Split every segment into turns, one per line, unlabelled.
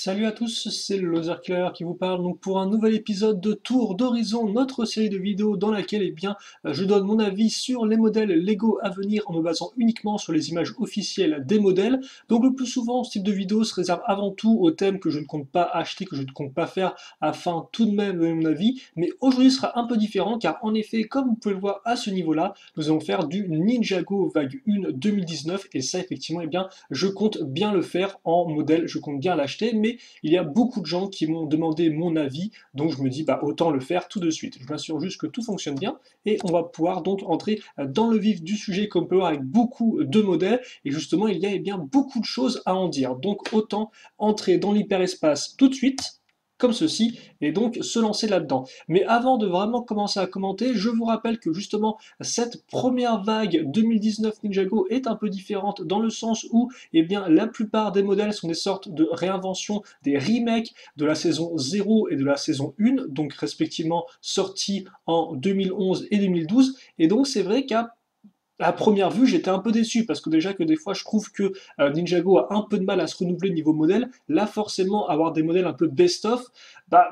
Salut à tous, c'est le Loser qui vous parle donc pour un nouvel épisode de Tour d'Horizon, notre série de vidéos dans laquelle je donne mon avis sur les modèles Lego à venir en me basant uniquement sur les images officielles des modèles. Donc le plus souvent, ce type de vidéo se réserve avant tout aux thèmes que je ne compte pas acheter, que je ne compte pas faire afin tout de même de donner mon avis. Mais aujourd'hui sera un peu différent car en effet, comme vous pouvez le voir à ce niveau-là, nous allons faire du Ninjago Vague 1 2019 et ça effectivement, je compte bien le faire en modèle, je compte bien l'acheter, mais il y a beaucoup de gens qui m'ont demandé mon avis, donc je me dis autant le faire tout de suite. Je m'assure juste que tout fonctionne bien et on va pouvoir donc entrer dans le vif du sujet comme on peut voir avec beaucoup de modèles et justement il y a beaucoup de choses à en dire. Donc autant entrer dans l'hyperespace tout de suite comme ceci, et donc se lancer là-dedans. Mais avant de vraiment commencer à commenter, je vous rappelle que justement cette première vague 2019 Ninjago est un peu différente dans le sens où la plupart des modèles sont des sortes de réinventions, des remakes de la saison 0 et de la saison 1, donc respectivement sortis en 2011 et 2012, et donc c'est vrai qu'à première vue, j'étais un peu déçu parce que déjà que des fois je trouve que Ninjago a un peu de mal à se renouveler niveau modèle. Là, forcément, avoir des modèles un peu best-of,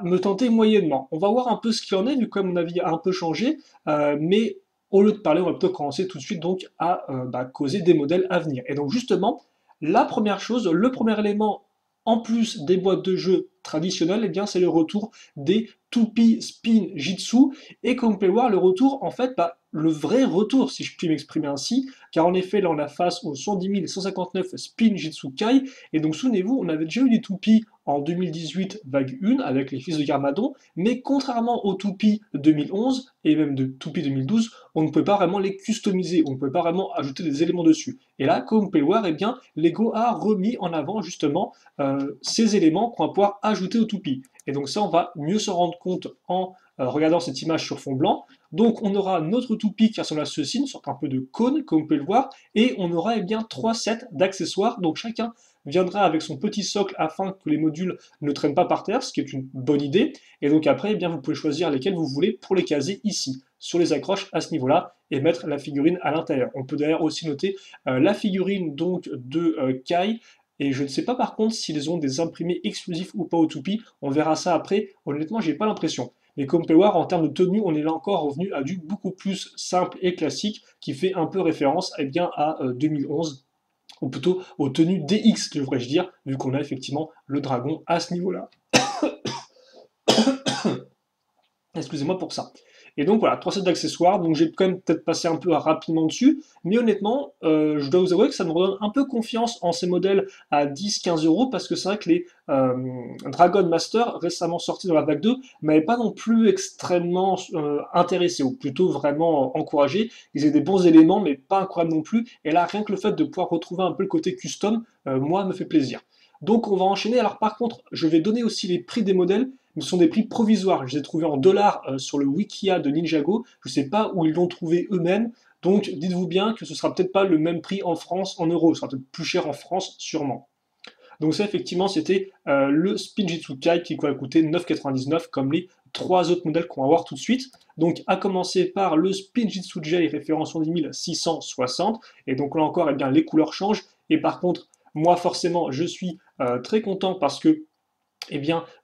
me tentait moyennement. On va voir un peu ce qu'il en est, vu que mon avis a un peu changé, mais au lieu de parler, on va plutôt commencer tout de suite donc à causer des modèles à venir. Et donc justement, la première chose, le premier élément, en plus des boîtes de jeux traditionnelles, c'est le retour des Toupee Spin Jitsu, et comme vous pouvez le voir, le retour, en fait, le vrai retour, si je puis m'exprimer ainsi, car en effet, là, on a face aux 110 159 Spin Jitsu Kai, et donc souvenez-vous, on avait déjà eu des toupies en 2018 vague 1 avec les fils de Garmadon, mais contrairement aux toupies 2011 et même de toupies 2012, on ne peut pas vraiment les customiser, on ne peut pas vraiment ajouter des éléments dessus. Et là, comme vous pouvez le voir, Lego a remis en avant justement ces éléments qu'on va pouvoir ajouter aux toupies. Et donc ça, on va mieux s'en rendre compte en regardant cette image sur fond blanc. Donc on aura notre toupie qui ressemble à ceci, une sorte un peu de cône, comme vous pouvez le voir, et on aura trois sets d'accessoires. Donc chacun viendra avec son petit socle afin que les modules ne traînent pas par terre, ce qui est une bonne idée. Et donc après, vous pouvez choisir lesquels vous voulez pour les caser ici, sur les accroches à ce niveau-là, et mettre la figurine à l'intérieur. On peut d'ailleurs aussi noter la figurine donc de Kai. Et je ne sais pas par contre s'ils ont des imprimés exclusifs ou pas au Toupie. On verra ça après. Honnêtement, j'ai pas l'impression. Mais comme on peut le voir, en termes de tenue, on est là encore revenu à du beaucoup plus simple et classique, qui fait un peu référence à 2011, ou plutôt aux tenues DX, devrais-je dire, vu qu'on a effectivement le dragon à ce niveau-là. Excusez-moi pour ça. Et donc voilà, trois sets d'accessoires, donc j'ai quand même peut-être passé un peu rapidement dessus, mais honnêtement, je dois vous avouer que ça me redonne un peu confiance en ces modèles à 10-15 euros, parce que c'est vrai que les Dragon Master, récemment sortis dans la vague 2, m'avaient pas non plus extrêmement intéressé, ou plutôt vraiment encouragé. Ils avaient des bons éléments, mais pas incroyables non plus, et là, rien que le fait de pouvoir retrouver un peu le côté custom, moi, me fait plaisir. Donc on va enchaîner. Alors par contre, je vais donner aussi les prix des modèles, mais ce sont des prix provisoires. Je les ai trouvés en dollars sur le Wikia de Ninjago. Je ne sais pas où ils l'ont trouvé eux-mêmes. Donc dites-vous bien que ce sera peut-être pas le même prix en France, en euros. Ce sera peut-être plus cher en France, sûrement. Donc ça, effectivement, c'était le Spinjitzu Kai qui va coûter 9,99 comme les trois autres modèles qu'on va voir tout de suite. Donc à commencer par le Spinjitzu J référence 10660. Et donc là encore, les couleurs changent. Et par contre, moi forcément, je suis très content parce que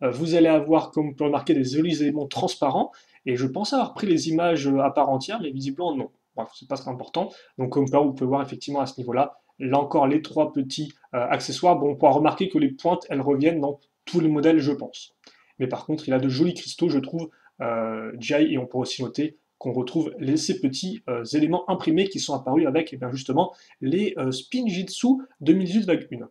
vous allez avoir, comme vous pouvez remarquer, des jolis éléments transparents. Et je pense avoir pris les images à part entière, mais visiblement non. Bref, c'est pas très important. Donc comme vous pouvez voir effectivement à ce niveau-là, là encore les trois petits accessoires. Bon, on pourra remarquer que les pointes, elles reviennent dans tous les modèles, je pense. Mais par contre, il a de jolis cristaux, je trouve, Jai, et on peut aussi noter qu'on retrouve ces petits éléments imprimés qui sont apparus avec justement les Spinjitzu 2018 vague 1.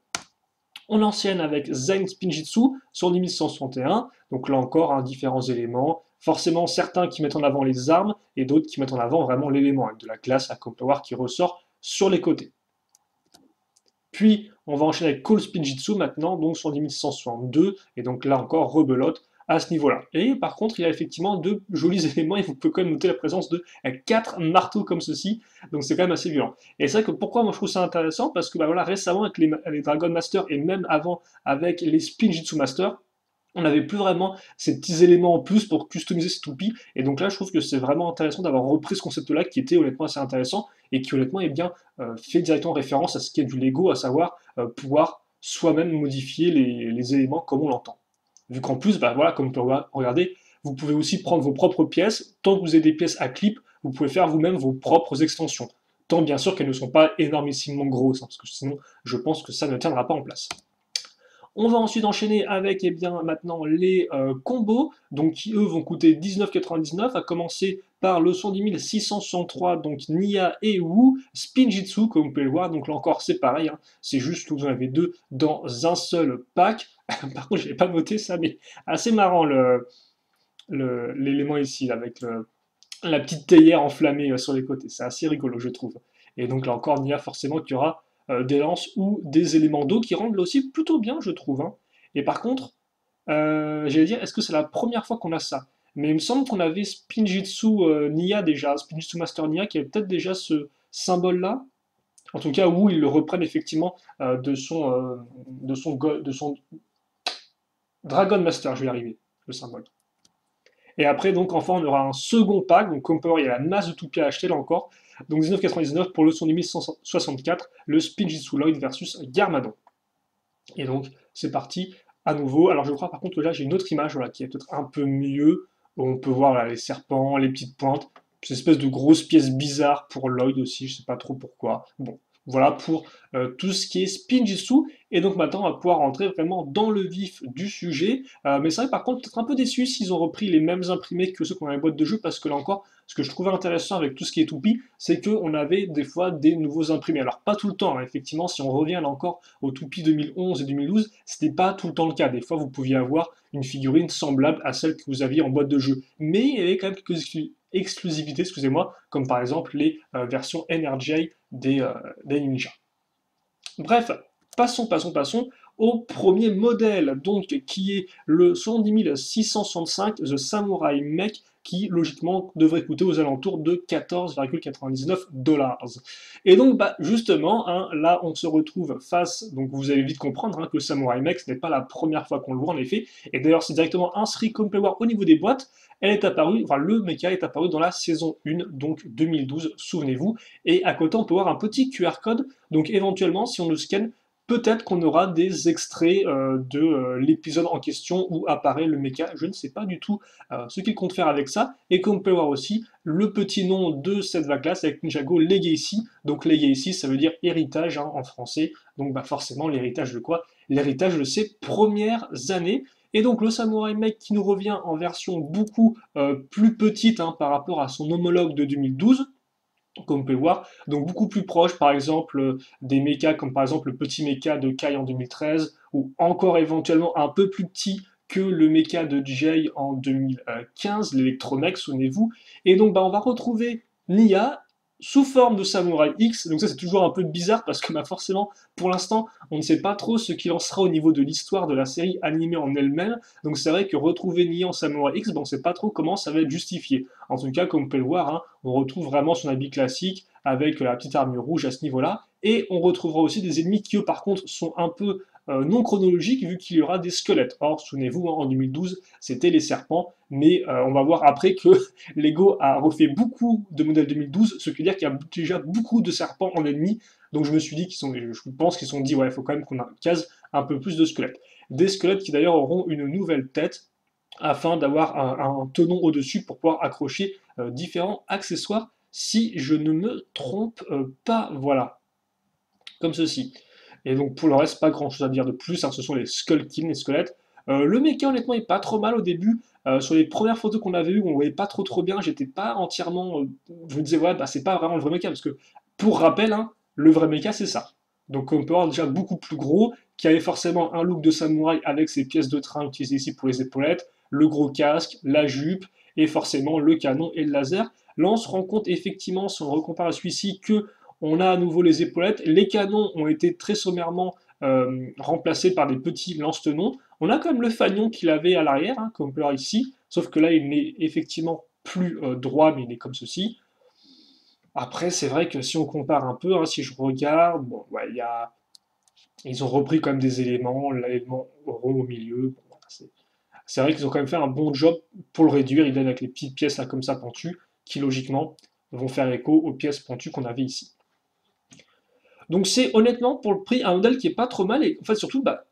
On enchaîne avec Zain Spinjitzu sur 10161, donc là encore, différents éléments, forcément certains qui mettent en avant les armes et d'autres qui mettent en avant vraiment l'élément, avec de la glace à Power qui ressort sur les côtés. Puis on va enchaîner avec Call Spinjitzu maintenant, donc sur 10162, et donc là encore rebelote à ce niveau-là. Et par contre, il y a effectivement de jolis éléments, et vous pouvez quand même noter la présence de 4 marteaux comme ceci, donc c'est quand même assez violent. Et c'est vrai que pourquoi moi je trouve ça intéressant, parce que récemment avec les Dragon Master, et même avant avec les Spinjitzu Master, on n'avait plus vraiment ces petits éléments en plus pour customiser ces toupies, et donc là je trouve que c'est vraiment intéressant d'avoir repris ce concept-là qui était honnêtement assez intéressant, et qui honnêtement fait directement référence à ce qui est du Lego, à savoir pouvoir soi-même modifier les éléments comme on l'entend. Vu qu'en plus, bah voilà, comme on peut regarder, vous pouvez aussi prendre vos propres pièces. Tant que vous avez des pièces à clip, vous pouvez faire vous-même vos propres extensions. Tant bien sûr qu'elles ne sont pas énormément grosses, hein, parce que sinon, je pense que ça ne tiendra pas en place. On va ensuite enchaîner avec eh bien, maintenant les combos, donc qui eux vont coûter 19,99, à commencer par le 110 663, donc Nia et Wu, Spinjitzu, comme vous pouvez le voir, donc là encore c'est pareil, hein, c'est juste que vous en avez deux dans un seul pack. Par contre, je n'ai pas noté ça, mais assez marrant l'élément ici, là, avec la petite théière enflammée sur les côtés, c'est assez rigolo, je trouve. Et donc là encore, Nia, forcément, qu'il y aura des lances ou des éléments d'eau qui rendent là aussi plutôt bien, je trouve, hein. Et par contre, j'allais dire, est-ce que c'est la première fois qu'on a ça? Mais il me semble qu'on avait Spinjitzu Nia déjà, Spinjitzu Master Nia, qui avait peut-être déjà ce symbole-là. En tout cas, où ils le reprennent effectivement de son Dragon Master, je vais y arriver, le symbole. Et après, donc, enfin, on aura un second pack. Donc, comme peut voir, il y a la masse de toupies à acheter là encore. Donc, 19,99 pour le son 1164, le Spinjitzu Lloyd versus Garmadon. Et donc, c'est parti à nouveau. Alors, je crois par contre que là, j'ai une autre image voilà, qui est peut-être un peu mieux. On peut voir là, les serpents, les petites pointes. Cette espèce de grosse pièce bizarre pour Lloyd aussi, je sais pas trop pourquoi. Bon, voilà pour tout ce qui est Spinjitzu. Et donc maintenant, on va pouvoir rentrer vraiment dans le vif du sujet. Mais c'est vrai, par contre, peut-être un peu déçu s'ils ont repris les mêmes imprimés que ceux qu'on a dans les boîtes de jeu, parce que là encore, ce que je trouvais intéressant avec tout ce qui est toupie, c'est qu'on avait des fois des nouveaux imprimés. Alors pas tout le temps, hein. Effectivement, si on revient là encore aux toupies 2011 et 2012, c'était pas tout le temps le cas. Des fois, vous pouviez avoir une figurine semblable à celle que vous aviez en boîte de jeu. Mais il y avait quand même quelques exclusivités, excusez-moi, comme par exemple les versions NRJ des ninjas. Bref, passons au premier modèle, donc qui est le 110 665 The Samurai Mech, qui logiquement devrait coûter aux alentours de 14,99 $. Et donc, bah, justement, hein, là, on se retrouve face, donc vous allez vite comprendre hein, que le Samurai Mech, ce n'est pas la première fois qu'on le voit en effet, et d'ailleurs, c'est directement inscrit, comme vous pouvez voir, au niveau des boîtes. Elle est apparue, enfin, le mecha est apparu dans la saison 1, donc 2012, souvenez-vous, et à côté, on peut voir un petit QR code, donc éventuellement, si on le scanne, peut-être qu'on aura des extraits de l'épisode en question où apparaît le mecha. Je ne sais pas du tout ce qu'il compte faire avec ça. Et comme on peut voir aussi, le petit nom de cette vague-là, c'est avec Ninjago Legacy. Donc Legacy, ça veut dire héritage hein, en français. Donc bah, forcément, l'héritage de quoi? L'héritage de ses premières années. Et donc le Samurai Mech qui nous revient en version beaucoup plus petite hein, par rapport à son homologue de 2012 comme on peut le voir, donc beaucoup plus proche par exemple des mechas comme par exemple le petit mecha de Kai en 2013 ou encore éventuellement un peu plus petit que le mecha de Jay en 2015, l'électromech, souvenez-vous. Et donc bah, on va retrouver Nia sous forme de Samurai X, donc ça c'est toujours un peu bizarre parce que bah, forcément pour l'instant on ne sait pas trop ce qu'il en sera au niveau de l'histoire de la série animée en elle-même, donc c'est vrai que retrouver Nia en Samurai X, bon, on ne sait pas trop comment ça va être justifié. En tout cas, comme on peut le voir, hein, on retrouve vraiment son habit classique avec la petite armure rouge à ce niveau-là. Et on retrouvera aussi des ennemis qui, eux, par contre, sont un peu non chronologiques vu qu'il y aura des squelettes. Or, souvenez-vous, hein, en 2012, c'était les serpents. Mais on va voir après que Lego a refait beaucoup de modèles 2012, ce qui veut dire qu'il y a déjà beaucoup de serpents en ennemis. Donc je me suis dit je pense qu'ils se sont dit, ouais, il faut quand même qu'on case un peu plus de squelettes. Des squelettes qui d'ailleurs auront une nouvelle tête, afin d'avoir un tenon au-dessus pour pouvoir accrocher différents accessoires, si je ne me trompe pas. Voilà, comme ceci. Et donc pour le reste, pas grand-chose à dire de plus, hein, ce sont les Skullkin, les squelettes. Le mecha, honnêtement, est pas trop mal au début. Sur les premières photos qu'on avait eues, on voyait pas trop bien, j'étais pas entièrement... je me disais, ouais, bah c'est pas vraiment le vrai mecha, parce que, pour rappel, hein, le vrai mecha, c'est ça. Donc on peut avoir déjà beaucoup plus gros, qui avait forcément un look de samouraï avec ses pièces de train utilisées ici pour les épaulettes, le gros casque, la jupe, et forcément le canon et le laser. Là, on se rend compte effectivement, si on recompare à celui-ci, que on a à nouveau les épaulettes. Les canons ont été très sommairement remplacés par des petits lance-tenons. On a quand même le fanion qu'il avait à l'arrière, hein, comme on peut voir ici, sauf que là, il n'est effectivement plus droit, mais il est comme ceci. Après, c'est vrai que si on compare un peu, hein, si je regarde, bon, ouais, ils ont repris quand même des éléments, l'élément rond au milieu. Bon, voilà, c'est vrai qu'ils ont quand même fait un bon job pour le réduire. Ils viennent avec les petites pièces là comme ça pentues, qui logiquement vont faire écho aux pièces pentues qu'on avait ici. Donc c'est honnêtement pour le prix un modèle qui est pas trop mal et en fait surtout bah,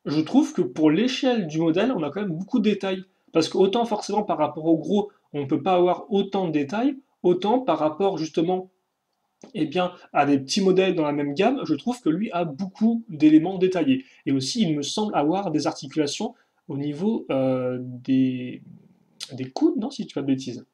je trouve que pour l'échelle du modèle on a quand même beaucoup de détails parce que autant forcément par rapport au gros on ne peut pas avoir autant de détails, autant par rapport justement eh bien, à des petits modèles dans la même gamme, je trouve que lui a beaucoup d'éléments détaillés. Et aussi, il me semble avoir des articulations au niveau des coudes, non, si tu fais pas de bêtises.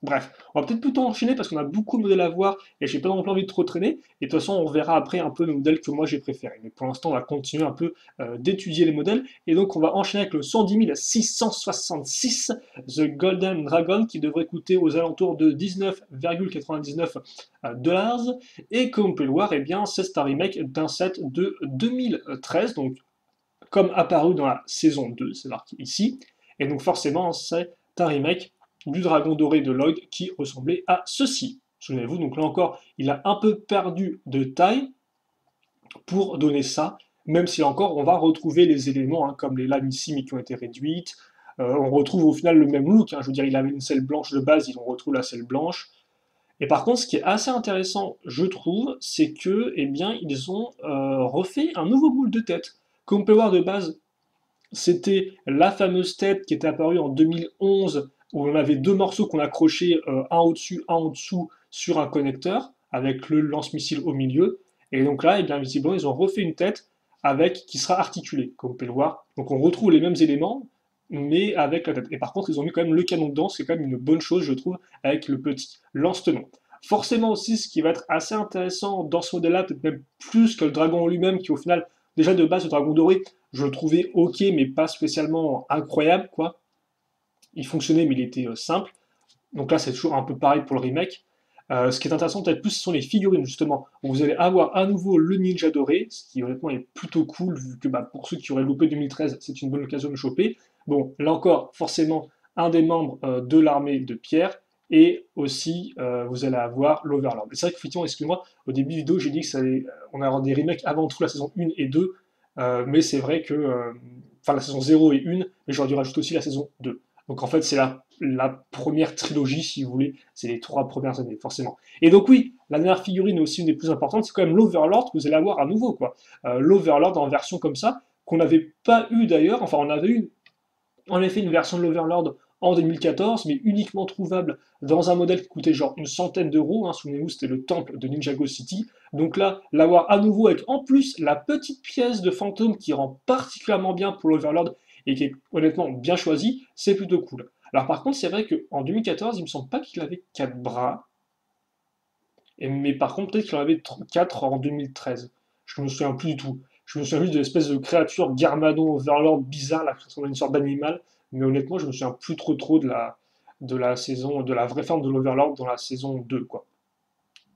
Bref, on va peut-être plutôt enchaîner parce qu'on a beaucoup de modèles à voir et j'ai pas non plus envie de trop traîner. Et de toute façon, on verra après un peu les modèles que moi j'ai préférés. Mais pour l'instant, on va continuer un peu d'étudier les modèles. Et donc, on va enchaîner avec le 110 666 The Golden Dragon qui devrait coûter aux alentours de 19,99 dollars. Et comme on peut le voir, eh bien, c'est un remake d'un set de 2013, donc comme apparu dans la saison 2, c'est marqué ici. Et donc forcément, c'est un remake du Dragon Doré de Lloyd qui ressemblait à ceci. Souvenez-vous, donc là encore, il a un peu perdu de taille pour donner ça, même si encore on va retrouver les éléments, hein, comme les lames ici, mais qui ont été réduites. On retrouve au final le même look, hein, je veux dire, il avait une selle blanche de base, ils ont retrouvé la selle blanche. Et par contre, ce qui est assez intéressant, je trouve, c'est que, eh bien, ils ont refait un nouveau moule de tête. Comme on peut voir de base, c'était la fameuse tête qui était apparue en 2011, où on avait deux morceaux qu'on accrochait un au-dessus, un en dessous sur un connecteur, avec le lance-missile au milieu. Et donc là, eh bien, visiblement, ils ont refait une tête avec qui sera articulée, comme vous pouvez le voir. Donc on retrouve les mêmes éléments, mais avec la tête. Et par contre, ils ont mis quand même le canon dedans, ce qui est quand même une bonne chose, je trouve, avec le petit lance-tenon. Forcément aussi, ce qui va être assez intéressant dans ce modèle-là, peut-être même plus que le dragon en lui-même, qui au final, déjà de base, le dragon doré, je le trouvais ok, mais pas spécialement incroyable, quoi. Il fonctionnait, mais il était simple. Donc là, c'est toujours un peu pareil pour le remake. Ce qui est intéressant peut-être plus, ce sont les figurines, justement. Où vous allez avoir à nouveau le ninja doré, ce qui honnêtement est plutôt cool, vu que bah, pour ceux qui auraient loupé 2013, c'est une bonne occasion de le choper. Bon, là encore, forcément, un des membres de l'armée de pierre, et aussi, vous allez avoir l'Overlord. C'est vrai qu'effectivement, excuse-moi, au début de vidéo, j'ai dit que ça allait, on allait avoir des remakes avant tout la saison 1 et 2, mais c'est vrai que, enfin la saison 0 et 1, mais j'aurais dû rajouter aussi la saison 2. Donc en fait, c'est la première trilogie, si vous voulez, c'est les 3 premières années, forcément. Et donc oui, la dernière figurine, aussi une des plus importantes, c'est quand même l'Overlord que vous allez avoir à nouveau, quoi. L'Overlord en version comme ça, qu'on n'avait pas eu d'ailleurs, enfin on avait eu en effet une version de l'Overlord en 2014, mais uniquement trouvable dans un modèle qui coûtait genre une centaine d'euros, hein, souvenez-vous, c'était le temple de Ninjago City. Donc là, l'avoir à nouveau avec en plus la petite pièce de fantôme qui rend particulièrement bien pour l'Overlord et qui est honnêtement bien choisi, c'est plutôt cool. Alors par contre, c'est vrai qu'en 2014, il me semble pas qu'il avait 4 bras, mais par contre, peut-être qu'il en avait 4 en 2013. Je me souviens plus du tout. Je me souviens juste de l'espèce de créature Garmadon Overlord bizarre, là, qui ressemble à une sorte d'animal. Mais honnêtement, je me souviens plus trop de la saison, de la vraie forme de l'Overlord dans la saison 2, quoi.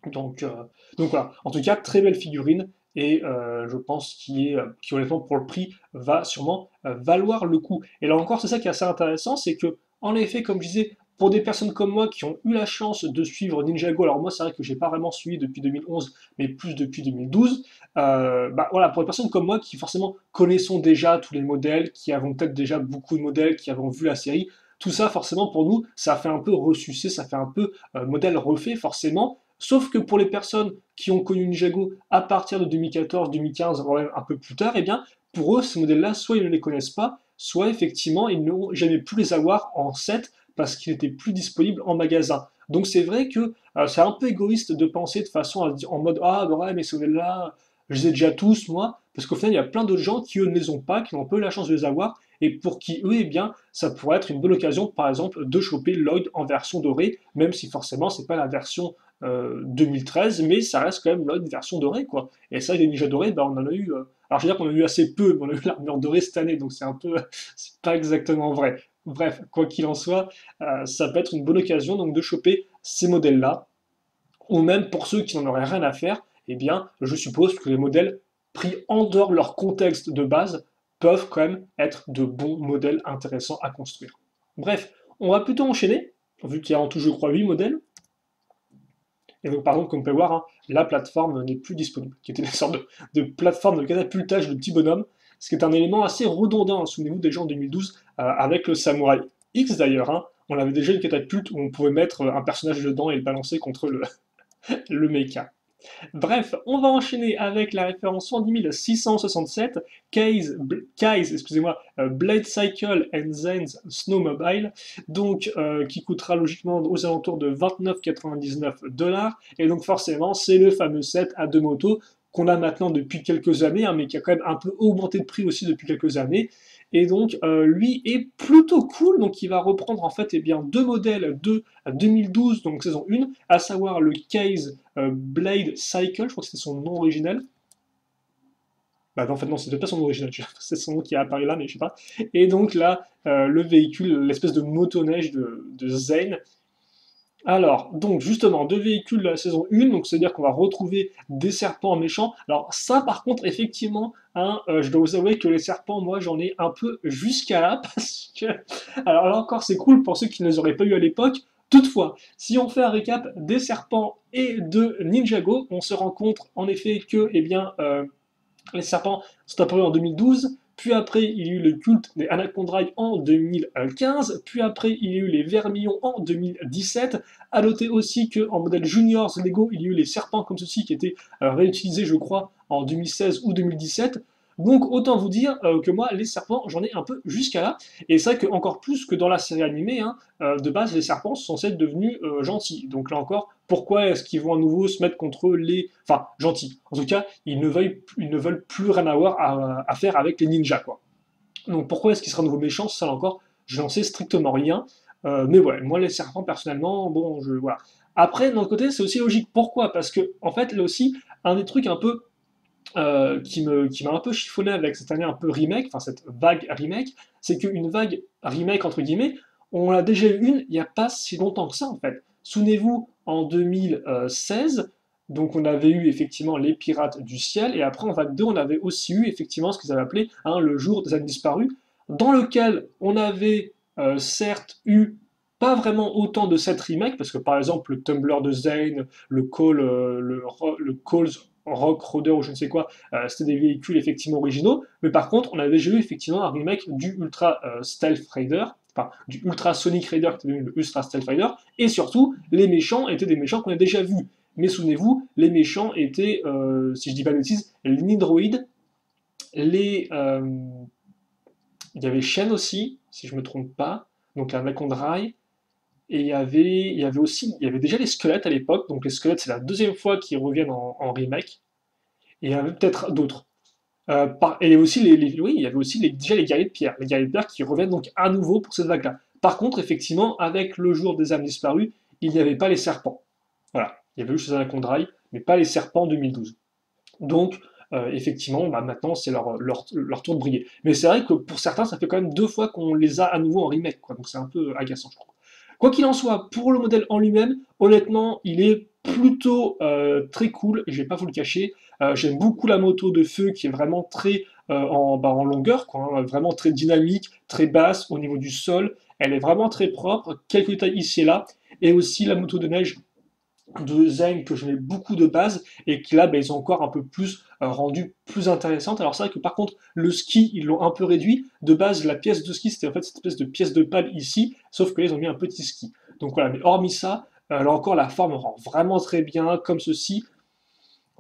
Donc, euh, donc voilà. En tout cas, très belle figurine. Et je pense qui honnêtement pour le prix va sûrement valoir le coup. Et là encore, c'est ça qui est assez intéressant, c'est que en effet, comme je disais, pour des personnes comme moi qui ont eu la chance de suivre Ninjago, alors moi c'est vrai que j'ai pas vraiment suivi depuis 2011, mais plus depuis 2012, bah voilà, pour des personnes comme moi qui forcément connaissons déjà tous les modèles, qui avons peut-être déjà beaucoup de modèles, qui avons vu la série, tout ça forcément pour nous, ça fait un peu ressucé, ça fait un peu modèle refait forcément. Sauf que pour les personnes qui ont connu Ninjago à partir de 2014, 2015, voire même un peu plus tard, eh bien, pour eux, ces modèles-là, soit ils ne les connaissent pas, soit effectivement, ils n'ont jamais pu les avoir en set parce qu'ils n'étaient plus disponibles en magasin. Donc c'est vrai que c'est un peu égoïste de penser de façon en mode ah bah ouais mais ces modèles-là, je les ai déjà tous moi, parce qu'au final il y a plein d'autres gens qui eux ne les ont pas, qui n'ont pas eu la chance de les avoir, et pour qui eux eh bien ça pourrait être une bonne occasion par exemple de choper Lloyd en version dorée, même si forcément c'est pas la version 2013, mais ça reste quand même là une version dorée, quoi. Et ça, les ninjas dorés, bah, on en a eu. Alors, je veux dire qu'on en a eu assez peu, mais on a eu l'armure dorée cette année, donc c'est un peu. C'est pas exactement vrai. Bref, quoi qu'il en soit, ça peut être une bonne occasion donc de choper ces modèles-là, ou même pour ceux qui n'en auraient rien à faire, eh bien, je suppose que les modèles pris en dehors de leur contexte de base peuvent quand même être de bons modèles intéressants à construire. Bref, on va plutôt enchaîner, vu qu'il y a en tout, je crois, 8 modèles. Et donc, par exemple, comme on peut voir, hein, la plateforme n'est plus disponible, qui était une sorte de plateforme de catapultage de petits bonhommes, ce qui est un élément assez redondant, hein, souvenez-vous déjà en 2012, avec le Samouraï X d'ailleurs, hein, on avait déjà une catapulte où on pouvait mettre un personnage dedans et le balancer contre le mecha. Bref, on va enchaîner avec la référence 110667, excusez-moi, Blade Cycle and Zen's Snowmobile, donc qui coûtera logiquement aux alentours de 29,99 $. Et donc forcément, c'est le fameux set à deux motos qu'on a maintenant depuis quelques années, hein, mais qui a quand même un peu augmenté de prix aussi depuis quelques années. Et donc, lui est plutôt cool, donc il va reprendre en fait eh bien, deux modèles de 2012, donc saison 1, à savoir le Case Blade Cycle, je crois que c'était son nom original. Bah non, en fait non, c'était pas son nom original, c'est son nom qui a apparu là, mais je sais pas. Et donc là, le véhicule, l'espèce de motoneige de Zane. Alors, donc justement, deux véhicules de la saison 1, donc c'est-à-dire qu'on va retrouver des serpents méchants. Alors ça, par contre, effectivement, hein, je dois vous avouer que les serpents, moi, j'en ai un peu jusqu'à là, parce que... Alors là encore, c'est cool pour ceux qui ne les auraient pas eu à l'époque. Toutefois, si on fait un récap des serpents et de Ninjago, on se rend compte en effet que, eh bien, les serpents sont apparus en 2012, puis après il y a eu le culte des Anacondrailles en 2015, puis après il y a eu les Vermillons en 2017. À noter aussi qu'en modèle Juniors Lego, il y a eu les serpents comme ceci qui étaient réutilisés, je crois, en 2016 ou 2017. Donc autant vous dire que moi, les serpents, j'en ai un peu jusqu'à là. Et c'est vrai que encore plus que dans la série animée, hein, de base, les serpents sont censés être devenus gentils. Donc là encore, pourquoi est-ce qu'ils vont à nouveau se mettre contre les... Enfin, gentils. En tout cas, ils ne veulent plus rien avoir à faire avec les ninjas, quoi. Donc pourquoi est-ce qu'ils seraient à nouveau méchants? Ça là encore, je n'en sais strictement rien. Mais ouais, moi les serpents personnellement, bon, voilà. Après, d'un autre côté, c'est aussi logique. Pourquoi? Parce que, en fait, là aussi, un des trucs un peu qui m'a un peu chiffonné avec cette année un peu remake, enfin cette vague remake, c'est qu'une vague remake entre guillemets, on l'a déjà eu une il n'y a pas si longtemps que ça en fait. Souvenez-vous, en 2016, donc on avait eu effectivement les Pirates du Ciel, et après en vague 2, on avait aussi eu effectivement ce qu'ils avaient appelé hein, le jour des âmes disparues, dans lequel on avait certes eu pas vraiment autant de cette remake, parce que par exemple le Tumblr de Zane, le Calls Rock Roder ou je ne sais quoi, c'était des véhicules effectivement originaux, mais par contre on avait déjà eu effectivement un remake du Ultra Stealth Raider, enfin du Ultra Sonic Raider qui était devenu le Ultra Stealth Raider, et surtout les méchants étaient des méchants qu'on a déjà vus. Mais souvenez-vous, les méchants étaient, si je dis pas de bêtises, les Nidroids, les, il y avait Shen aussi, si je me trompe pas, donc la Macondrai, et il y avait déjà les squelettes à l'époque, donc les squelettes c'est la deuxième fois qu'ils reviennent en remake, et il y en avait peut-être d'autres. Et aussi oui, il y avait aussi déjà les guerriers de pierre. Les guerriers de pierre qui reviennent donc à nouveau pour cette vague-là. Par contre, effectivement, avec le jour des âmes disparues, il n'y avait pas les serpents. Voilà. Il y avait eu chez Anacondrail, mais pas les serpents en 2012. Donc, effectivement, bah, maintenant, c'est leur tour de briller. Mais c'est vrai que pour certains, ça fait quand même deux fois qu'on les a à nouveau en remake, quoi. Donc c'est un peu agaçant, je trouve. Quoi qu'il en soit, pour le modèle en lui-même, honnêtement, il est plutôt très cool, et je vais pas vous le cacher. J'aime beaucoup la moto de feu qui est vraiment très en longueur, quoi, hein, vraiment très dynamique, très basse au niveau du sol. Elle est vraiment très propre, quelques détails ici et là. Et aussi la moto de neige de Zen que je mets beaucoup de base et qui là bah, ils ont encore un peu plus rendu plus intéressante. Alors c'est vrai que par contre le ski ils l'ont un peu réduit. De base la pièce de ski c'était en fait cette espèce de pièce de pale ici, sauf que là ils ont mis un petit ski. Donc voilà, mais hormis ça, là encore la forme rend vraiment très bien comme ceci.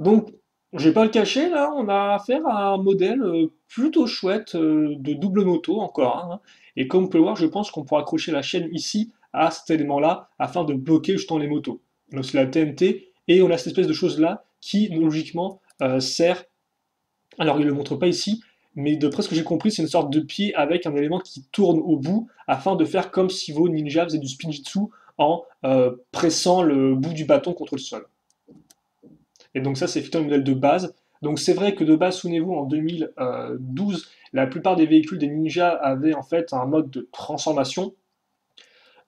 Donc je vais pas le cacher, là on a affaire à un modèle plutôt chouette de double moto encore, hein. Et comme vous pouvez le voir, je pense qu'on pourra accrocher la chaîne ici à cet élément-là afin de bloquer justement les motos. Donc c'est la TNT et on a cette espèce de chose-là qui logiquement sert. Alors il ne le montre pas ici, mais d'après ce que j'ai compris, c'est une sorte de pied avec un élément qui tourne au bout afin de faire comme si vos ninjas faisaient du spinjitzu en pressant le bout du bâton contre le sol. Et donc ça, c'est effectivement le modèle de base. Donc c'est vrai que de base, souvenez-vous, en 2012, la plupart des véhicules des Ninja avaient en fait un mode de transformation,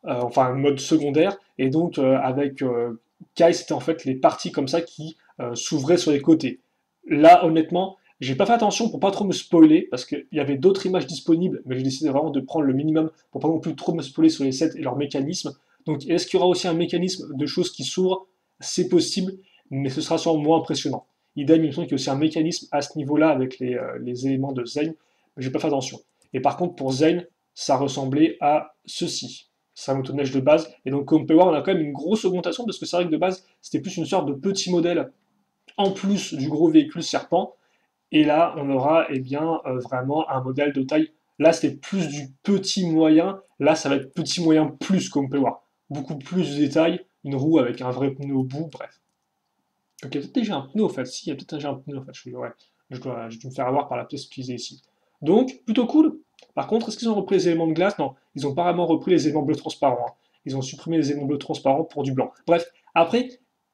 enfin un mode secondaire, et donc avec Kai, c'était en fait les parties comme ça qui s'ouvraient sur les côtés. Là, honnêtement, j'ai pas fait attention pour pas trop me spoiler, parce qu'il y avait d'autres images disponibles, mais j'ai décidé vraiment de prendre le minimum pour pas non plus trop me spoiler sur les sets et leurs mécanismes. Donc est-ce qu'il y aura aussi un mécanisme de choses qui s'ouvrent? C'est possible, mais ce sera sûrement moins impressionnant. Idem, il me semble qu'il y a aussi un mécanisme à ce niveau-là avec les éléments de Zen, mais j'ai pas fait attention. Et par contre, pour Zen, ça ressemblait à ceci. C'est un motoneige de base, et donc comme on peut voir, on a quand même une grosse augmentation, parce que c'est vrai que de base, c'était plus une sorte de petit modèle en plus du gros véhicule Serpent. Et là, on aura vraiment un modèle de taille. Là, c'était plus du petit moyen. Là, ça va être petit moyen plus, comme on peut le voir. Beaucoup plus de détails. Une roue avec un vrai pneu au bout, bref. Ok, peut-être déjà un pneu, en fait. Si, il y a peut-être déjà un pneu, en fait. Ouais, je dois me faire avoir par la pièce utilisée ici. Donc, plutôt cool. Par contre, est-ce qu'ils ont repris les éléments de glace? Non, ils n'ont pas vraiment repris les éléments bleus transparents, hein. Ils ont supprimé les éléments bleus transparents pour du blanc. Bref, après,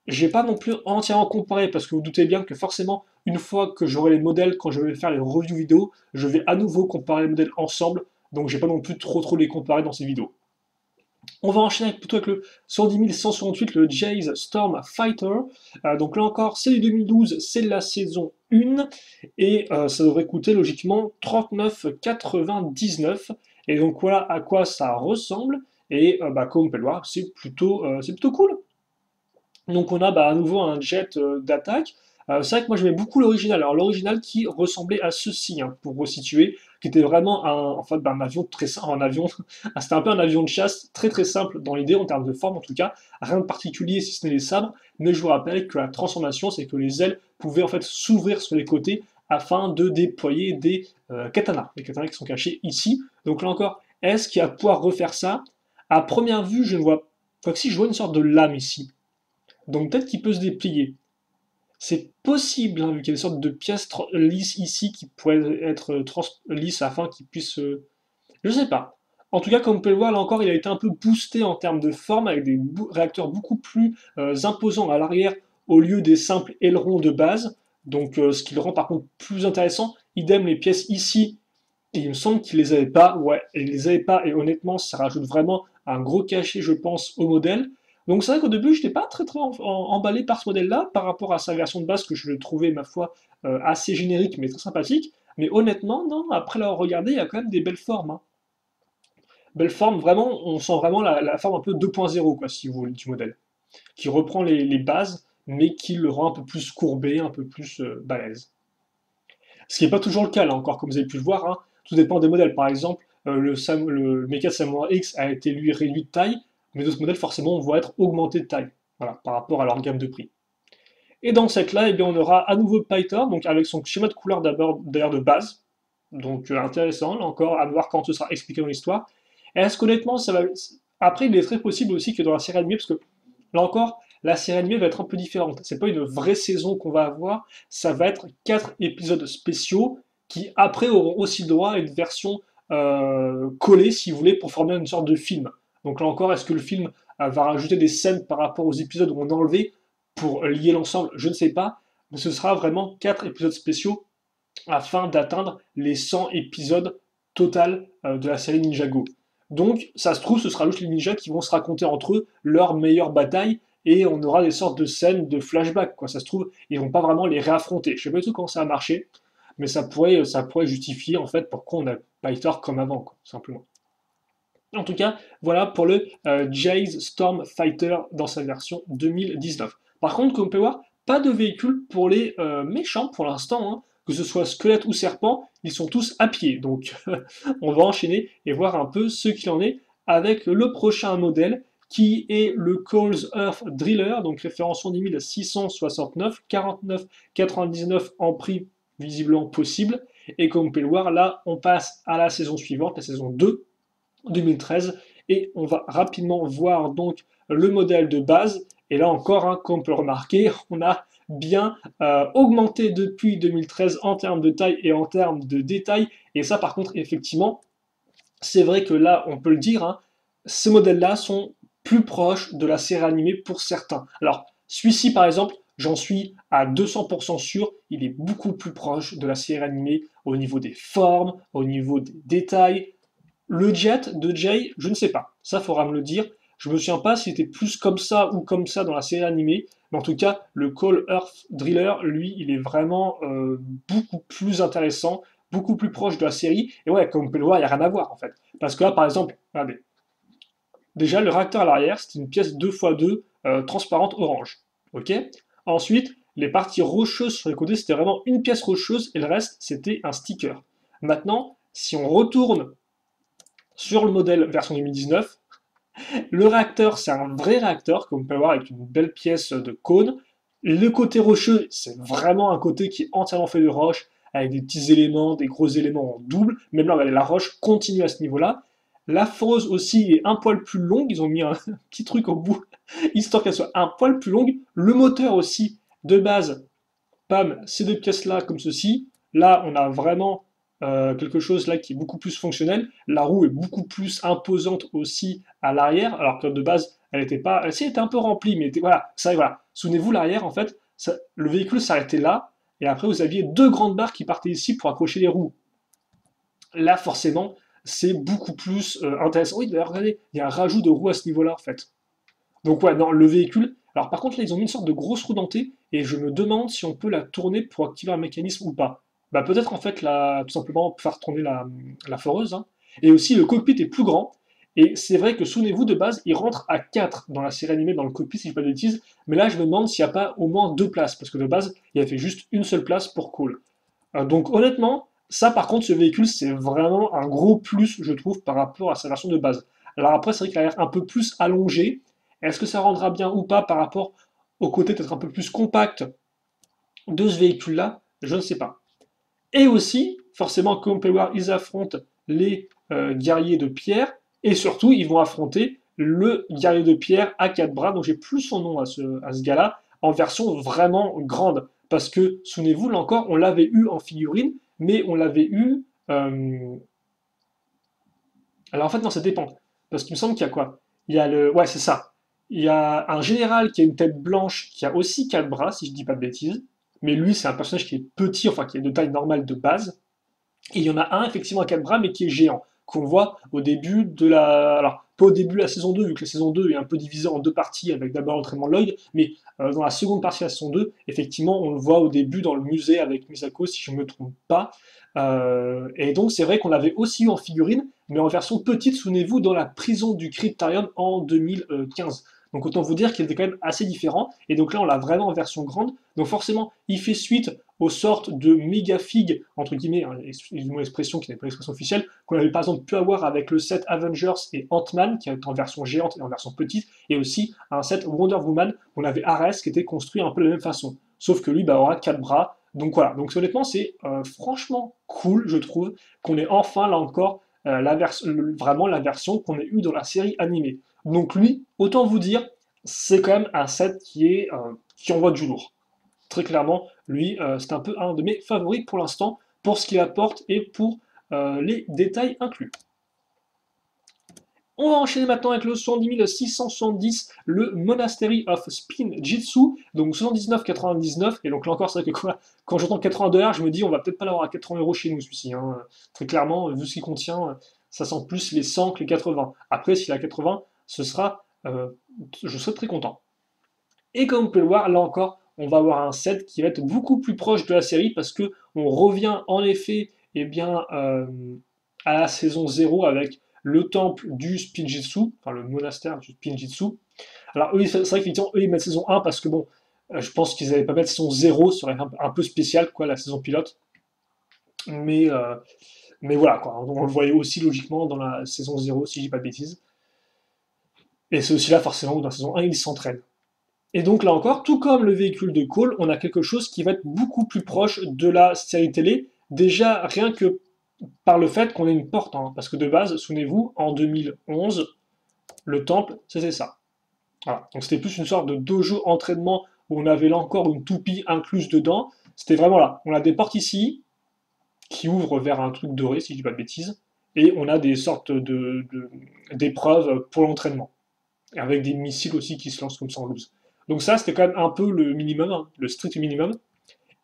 je vais pas non plus entièrement comparer, parce que vous doutez bien que forcément, une fois que j'aurai les modèles, quand je vais faire les reviews vidéo, je vais à nouveau comparer les modèles ensemble, donc je vais pas non plus trop les comparer dans ces vidéos. On va enchaîner plutôt avec le 110 168, le Jay's Storm Fighter. Donc là encore, c'est du 2012, c'est la saison 1, et ça devrait coûter logiquement 39,99. Et donc voilà à quoi ça ressemble, et comme on peut le voir, c'est plutôt cool. Donc on a à nouveau un jet d'attaque. C'est vrai que moi j'aimais beaucoup l'original. Alors l'original qui ressemblait à ceci, hein, pour resituer, qui était vraiment un avion très simple, un avion, c'était un peu un avion de chasse très simple dans l'idée en termes de forme en tout cas, rien de particulier si ce n'est les sabres. Mais je vous rappelle que la transformation, c'est que les ailes pouvaient en fait s'ouvrir sur les côtés afin de déployer des katanas, les katanas qui sont cachés ici. Donc là encore, est-ce qu'il va pouvoir refaire ça? À première vue, je ne vois pas que si je vois une sorte de lame ici. Donc peut-être qu'il peut se déplier. C'est possible, hein, vu qu'il y a des sortes de pièces lisses ici qui pourraient être lisses afin qu'il puisse... Je sais pas. En tout cas, comme on peut le voir, là encore, il a été un peu boosté en termes de forme avec des réacteurs beaucoup plus imposants à l'arrière au lieu des simples ailerons de base. Donc ce qui le rend par contre plus intéressant. Idem les pièces ici. Et il me semble qu'il les avait pas. Ouais, il les avait pas. Et honnêtement, ça rajoute vraiment un gros cachet, je pense, au modèle. Donc c'est vrai qu'au début, je n'étais pas très emballé par ce modèle-là, par rapport à sa version de base, que je le trouvais, ma foi, assez générique, mais très sympathique. Mais honnêtement, non, après l'avoir regardé, il y a quand même des belles formes, hein. Belles formes, vraiment, on sent vraiment la forme un peu 2.0, quoi, si vous voulez, du modèle. Qui reprend les bases, mais qui le rend un peu plus courbé, un peu plus balèze. Ce qui n'est pas toujours le cas, là encore, comme vous avez pu le voir, hein. Tout dépend des modèles. Par exemple, le Mecha Samurai X a été lui réduit de taille, mais d'autres modèles forcément vont être augmentés de taille, voilà, par rapport à leur gamme de prix. Et dans cette là, eh bien, on aura à nouveau Python, donc avec son schéma de couleur d'abord d'ailleurs de base, donc intéressant, là encore, à voir quand ce sera expliqué dans l'histoire. Est-ce qu'honnêtement, ça va... Après, il est très possible aussi que dans la série animée, parce que là encore, la série animée va être un peu différente. C'est pas une vraie saison qu'on va avoir, ça va être 4 épisodes spéciaux qui après auront aussi le droit à une version collée, si vous voulez, pour former une sorte de film. Donc là encore, est-ce que le film va rajouter des scènes par rapport aux épisodes où on a enlevé pour lier l'ensemble? Je ne sais pas, mais ce sera vraiment 4 épisodes spéciaux afin d'atteindre les 100 épisodes total de la série Ninjago. Donc, ça se trouve, ce sera juste les ninjas qui vont se raconter entre eux leur meilleure bataille et on aura des sortes de scènes de flashback, quoi. Ça se trouve, ils vont pas vraiment les réaffronter. Je sais pas du tout comment ça va marcher, mais ça pourrait justifier en fait pourquoi on a Pythor comme avant, quoi, simplement. En tout cas, voilà pour le Jay's Storm Fighter dans sa version 2019. Par contre, comme on peut voir, pas de véhicule pour les méchants pour l'instant, hein. Que ce soit squelette ou serpent, ils sont tous à pied. Donc on va enchaîner et voir un peu ce qu'il en est avec le prochain modèle qui est le Coles Earth Driller, donc référence 10669, 49,99 en prix visiblement possible. Et comme on peut le voir, là on passe à la saison suivante, la saison 2, 2013, et on va rapidement voir donc le modèle de base. Et là encore, hein, comme on peut le remarquer, on a bien augmenté depuis 2013 en termes de taille et en termes de détail. Et ça, par contre, effectivement, c'est vrai que là, on peut le dire, hein, ces modèles-là sont plus proches de la série animée pour certains. Alors, celui-ci, par exemple, j'en suis à 200% sûr, il est beaucoup plus proche de la série animée au niveau des formes, au niveau des détails. Le jet de Jay, je ne sais pas. Ça, faudra me le dire. Je me souviens pas s'il était plus comme ça ou comme ça dans la série animée. Mais en tout cas, le Call Earth Driller, lui, il est vraiment beaucoup plus intéressant, beaucoup plus proche de la série. Et ouais, comme on peut le voir, il n'y a rien à voir en fait. Parce que là, par exemple, regardez. Déjà, le réacteur à l'arrière, c'est une pièce 2x2 transparente orange. Ok. Ensuite, les parties rocheuses sur les côtés, c'était vraiment une pièce rocheuse et le reste, c'était un sticker. Maintenant, si on retourne sur le modèle version 2019, le réacteur, c'est un vrai réacteur, comme on peut voir avec une belle pièce de cône. Le côté rocheux, c'est vraiment un côté qui est entièrement fait de roche, avec des petits éléments, des gros éléments en double. Même là, la roche continue à ce niveau-là. La foreuse aussi est un poil plus longue. Ils ont mis un petit truc au bout, histoire qu'elle soit un poil plus longue. Le moteur aussi, de base, pam, ces deux pièces-là, comme ceci. Là, on a vraiment quelque chose là qui est beaucoup plus fonctionnel. La roue est beaucoup plus imposante aussi à l'arrière, alors que de base, elle était pas. Elle était un peu remplie, mais voilà, ça, voilà. Souvenez-vous, l'arrière, en fait, le véhicule s'arrêtait là, et après, vous aviez deux grandes barres qui partaient ici pour accrocher les roues. Là, forcément, c'est beaucoup plus intéressant. Oui, d'ailleurs, regardez, il y a un rajout de roues à ce niveau-là, en fait. Donc ouais, non, le véhicule. Alors par contre, là, ils ont mis une sorte de grosse roue dentée, et je me demande si on peut la tourner pour activer un mécanisme ou pas. Bah peut-être en fait, tout simplement faire tourner la foreuse, hein. Et aussi, le cockpit est plus grand, et c'est vrai que souvenez-vous, de base, il rentre à 4 dans la série animée, dans le cockpit, si je dis pas de bêtises, mais là, je me demande s'il n'y a pas au moins deux places, parce que de base, il y avait juste une seule place pour Cole. Donc honnêtement, ça par contre, ce véhicule, c'est vraiment un gros plus, je trouve, par rapport à sa version de base. Alors après, c'est vrai qu'il a l'air un peu plus allongé. Est-ce que ça rendra bien ou pas par rapport au côté peut-être un peu plus compact de ce véhicule-là? Je ne sais pas. Et aussi, forcément, comme on peut voir, ils affrontent les guerriers de pierre, et surtout, ils vont affronter le guerrier de pierre à quatre bras, donc j'ai plus son nom à ce gars-là, en version vraiment grande. Parce que, souvenez-vous, là encore, on l'avait eu en figurine, mais on l'avait eu. Alors en fait, non, ça dépend. Parce qu'il me semble qu'il y a quoi? Il y a le. Ouais, c'est ça. Il y a un général qui a une tête blanche, qui a aussi quatre bras, si je dis pas de bêtises. Mais lui, c'est un personnage qui est petit, enfin qui est de taille normale de base. Et il y en a un, effectivement, à quatre bras, mais qui est géant, qu'on voit au début de la. Alors, pas au début de la saison 2, vu que la saison 2 est un peu divisée en deux parties, avec d'abord l'entraînement de Lloyd, mais dans la seconde partie de la saison 2, effectivement, on le voit au début dans le musée avec Misako, si je ne me trompe pas. Et donc, c'est vrai qu'on l'avait aussi eu en figurine, mais en version petite, souvenez-vous, dans la prison du Cryptarium en 2015. Donc autant vous dire qu'il était quand même assez différent. Et donc là, on l'a vraiment en version grande. Donc forcément, il fait suite aux sortes de méga figues, entre guillemets, hein, une expression qui n'est pas l'expression officielle, qu'on avait par exemple pu avoir avec le set Avengers et Ant-Man, qui est en version géante et en version petite, et aussi un set Wonder Woman, on avait Ares qui était construit un peu de la même façon. Sauf que lui, bah, aura quatre bras. Donc voilà, donc honnêtement, c'est franchement cool, je trouve, qu'on ait enfin, là encore, vraiment la version qu'on a eue dans la série animée. Donc lui, autant vous dire, c'est quand même un set qui envoie du lourd. Très clairement, lui, c'est un peu un de mes favoris pour l'instant, pour ce qu'il apporte et pour les détails inclus. On va enchaîner maintenant avec le 110 670, le Monastery of Spin Jitsu, donc 79,99. Et donc là encore, c'est vrai que quand j'entends 82 $, je me dis on va peut-être pas l'avoir à 80 € chez nous celui-ci, hein. Très clairement, vu ce qu'il contient, ça sent plus les 100 que les 80. Après, s'il est à 80, je serai très content. Et comme vous pouvez le voir, là encore, on va avoir un set qui va être beaucoup plus proche de la série parce que on revient en effet à la saison 0 avec le temple du Spinjitzu, enfin le monastère du Spinjitzu. Alors eux, c'est vrai qu'effectivement, eux, ils mettent saison 1 parce que bon, je pense qu'ils n'allaient pas mettre saison 0, ça aurait été un peu spécial, quoi, la saison pilote. Mais, euh, mais voilà, quoi, on le voyait aussi logiquement dans la saison 0, si je dis pas de bêtises. Et c'est aussi là, forcément, où dans la saison 1, ils s'entraînent. Et donc là encore, tout comme le véhicule de Cole, on a quelque chose qui va être beaucoup plus proche de la série télé, déjà rien que par le fait qu'on ait une porte, hein, parce que de base, souvenez-vous, en 2011, le temple, c'était ça. Voilà. Donc c'était plus une sorte de dojo entraînement où on avait là encore une toupie incluse dedans. C'était vraiment là. On a des portes ici qui ouvrent vers un truc doré, si je dis pas de bêtises, et on a des sortes d'épreuves pour l'entraînement, avec des missiles aussi qui se lancent comme ça en loose. Donc ça, c'était quand même un peu le minimum, hein, le strict minimum.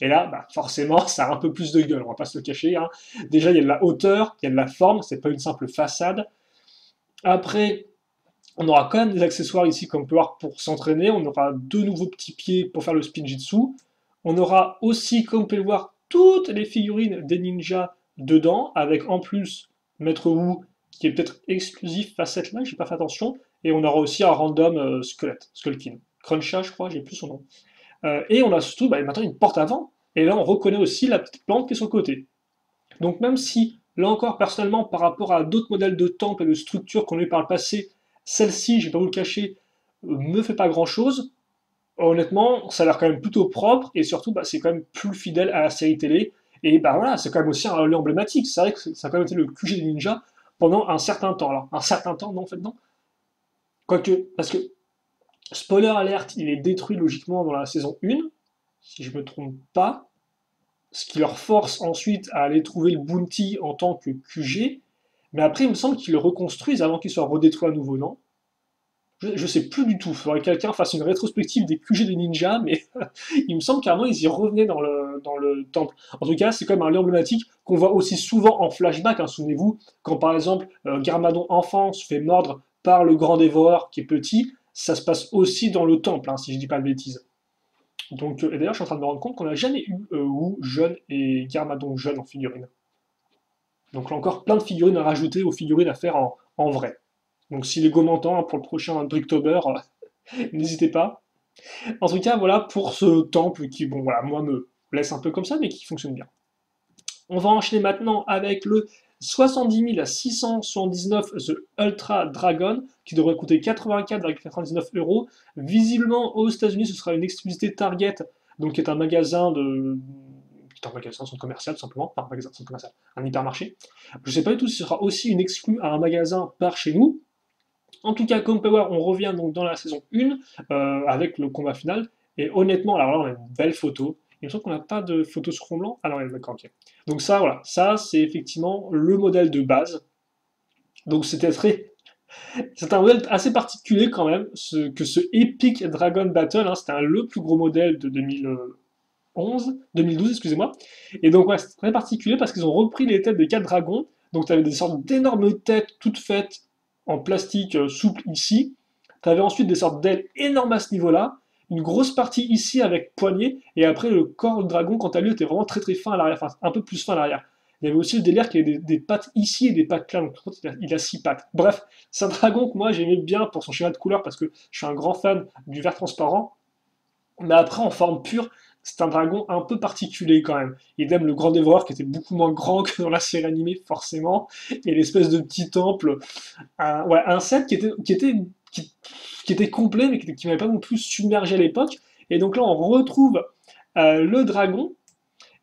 Et là, bah, forcément, ça a un peu plus de gueule, on va pas se le cacher, hein. Déjà, il y a de la hauteur, il y a de la forme, c'est pas une simple façade. Après, on aura quand même des accessoires ici, comme on peut voir, pour s'entraîner. On aura deux nouveaux petits pieds pour faire le spinjitzu. On aura aussi, comme on peut le voir, toutes les figurines des ninjas dedans, avec en plus Maître Wu, qui est peut-être exclusif facette là, j'ai pas fait attention. Et on aura aussi un random squelette, Skullkin. Cruncha, je crois, j'ai plus son nom. Et on a surtout bah, maintenant une porte avant. Et là, on reconnaît aussi la petite plante qui est sur le côté. Donc même si, là encore, personnellement, par rapport à d'autres modèles de temples et de structures qu'on a eu par le passé, celle-ci, je ne vais pas vous le cacher, me fait pas grand-chose. honnêtement, ça a l'air quand même plutôt propre, et surtout, bah, c'est quand même plus fidèle à la série télé, et bah voilà, c'est quand même aussi un lieu emblématique, c'est vrai que ça a quand même été le QG des ninjas pendant un certain temps. Alors, un certain temps, non, en fait, non. Quoique, parce que, spoiler alerte, il est détruit logiquement dans la saison 1, si je me trompe pas, ce qui leur force ensuite à aller trouver le bounty en tant que QG, mais après, il me semble qu'ils le reconstruisent avant qu'il soit redétruit à nouveau, non? Je sais plus du tout. Il faudrait que quelqu'un fasse une rétrospective des QG des ninjas, mais il me semble qu'avant ils y revenaient dans le temple. En tout cas, c'est quand même un lieu emblématique qu'on voit aussi souvent en flashback. Hein, souvenez-vous, quand par exemple Garmadon enfant se fait mordre par le grand dévoreur qui est petit, ça se passe aussi dans le temple, hein, si je dis pas de bêtises. Donc, et d'ailleurs, je suis en train de me rendre compte qu'on n'a jamais eu Wu jeune et Garmadon jeune en figurine. Donc là encore, plein de figurines à rajouter aux figurines à faire en vrai. Donc si les go m'entend pour le prochain Bricktober, n'hésitez pas. En tout cas, voilà pour ce temple qui, bon voilà, moi me laisse un peu comme ça, mais qui fonctionne bien. On va enchaîner maintenant avec le 70 679 The Ultra Dragon, qui devrait coûter 84,99 euros. Visiblement, aux États-Unis, ce sera une exclusivité Target, donc qui est un magasin de. Un magasin, centre commercial, tout simplement. Enfin, un magasin, centre commercial, un hypermarché. Je ne sais pas du tout si ce sera aussi une exclue à un magasin par chez nous. En tout cas, comme Power, on revient donc dans la saison 1 avec le combat final. Et honnêtement, alors là, on a une belle photo. Il me semble qu'on n'a pas de photo sur fond blanc. Ah non, d'accord, ok. Donc ça, voilà, ça c'est effectivement le modèle de base. Donc c'est un modèle assez particulier quand même, que ce Epic Dragon Battle, hein, c'était le plus gros modèle de 2012, excusez-moi. Et donc ouais, c'est très particulier parce qu'ils ont repris les têtes des 4 dragons. Donc tu avais des sortes d'énormes têtes toutes faites en plastique souple ici. Tu avais ensuite des sortes d'ailes énormes à ce niveau-là, une grosse partie ici avec poignée, et après le corps du dragon, quant à lui, était vraiment très très fin à l'arrière, enfin un peu plus fin à l'arrière. Il y avait aussi le délire qu'il y avait des pattes ici et des pattes là, donc il a 6 pattes. Bref, c'est un dragon que moi j'aimais bien pour son schéma de couleur parce que je suis un grand fan du vert transparent. Mais après, en forme pure, c'est un dragon un peu particulier quand même. Il aime le grand dévoreur qui était beaucoup moins grand que dans la série animée, forcément. Et l'espèce de petit temple. Ouais, un set qui était complet, mais qui m'avait pas non plus submergé à l'époque. Et donc là, on retrouve le dragon.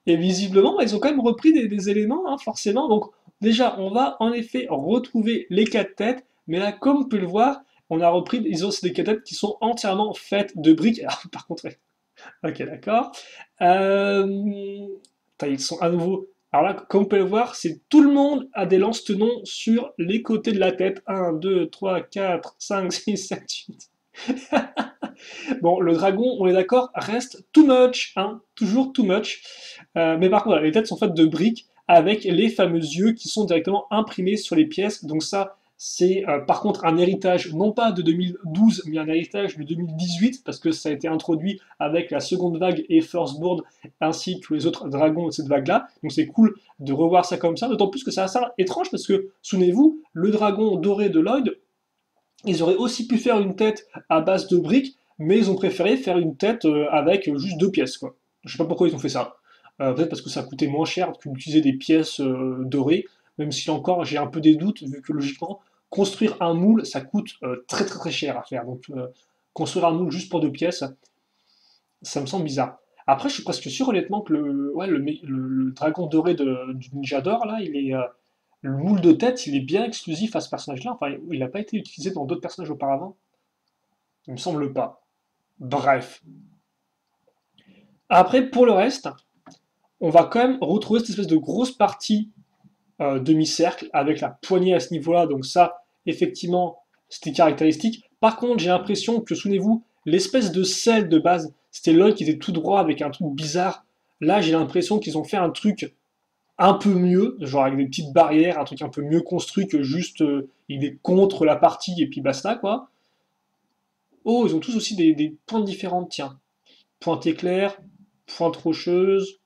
Et visiblement, ils ont quand même repris des éléments, hein, forcément. Donc déjà, on va en effet retrouver les 4 têtes. Mais là, comme vous pouvez le voir, on a repris, ils ont des 4 têtes qui sont entièrement faites de briques. Alors, par contre, ouais, ok, d'accord. Ils sont à nouveau. Alors là, comme vous pouvez le voir, c'est tout le monde a des lance-tenons sur les côtés de la tête. Un, 2, 3, 4, 5, 6, 7, 8. Bon, le dragon, on est d'accord, reste too much, hein, toujours too much. Mais par contre, les têtes sont faites de briques avec les fameux yeux qui sont directement imprimés sur les pièces. Donc ça, c'est par contre un héritage, non pas de 2012, mais un héritage de 2018, parce que ça a été introduit avec la seconde vague et Firstborn, ainsi que les autres dragons de cette vague-là. Donc c'est cool de revoir ça comme ça, d'autant plus que c'est assez étrange, parce que, souvenez-vous, le dragon doré de Lloyd, ils auraient aussi pu faire une tête à base de briques, mais ils ont préféré faire une tête avec juste 2 pièces, quoi. Je sais pas pourquoi ils ont fait ça. Peut-être parce que ça coûtait moins cher que d'utiliser des pièces dorées, même si encore j'ai un peu des doutes, vu que logiquement, construire un moule, ça coûte très très très cher à faire. Donc construire un moule juste pour 2 pièces, ça me semble bizarre. Après, je suis presque sûr honnêtement que ouais, le dragon doré du Ninja d'or, là, le moule de tête, il est bien exclusif à ce personnage-là. Enfin, il n'a pas été utilisé dans d'autres personnages auparavant. Il me semble pas. Bref. Après, pour le reste, on va quand même retrouver cette espèce de grosse partie demi-cercle avec la poignée à ce niveau-là. Donc ça, effectivement, c'était caractéristique. Par contre, j'ai l'impression que, souvenez-vous, l'espèce de sel de base, c'était l'œil qui était tout droit avec un truc bizarre. Là, j'ai l'impression qu'ils ont fait un truc un peu mieux, genre avec des petites barrières, un truc un peu mieux construit que juste il est contre la partie et puis basta quoi. Oh, ils ont tous aussi des pointes différentes, tiens. Pointe éclair, pointe rocheuse.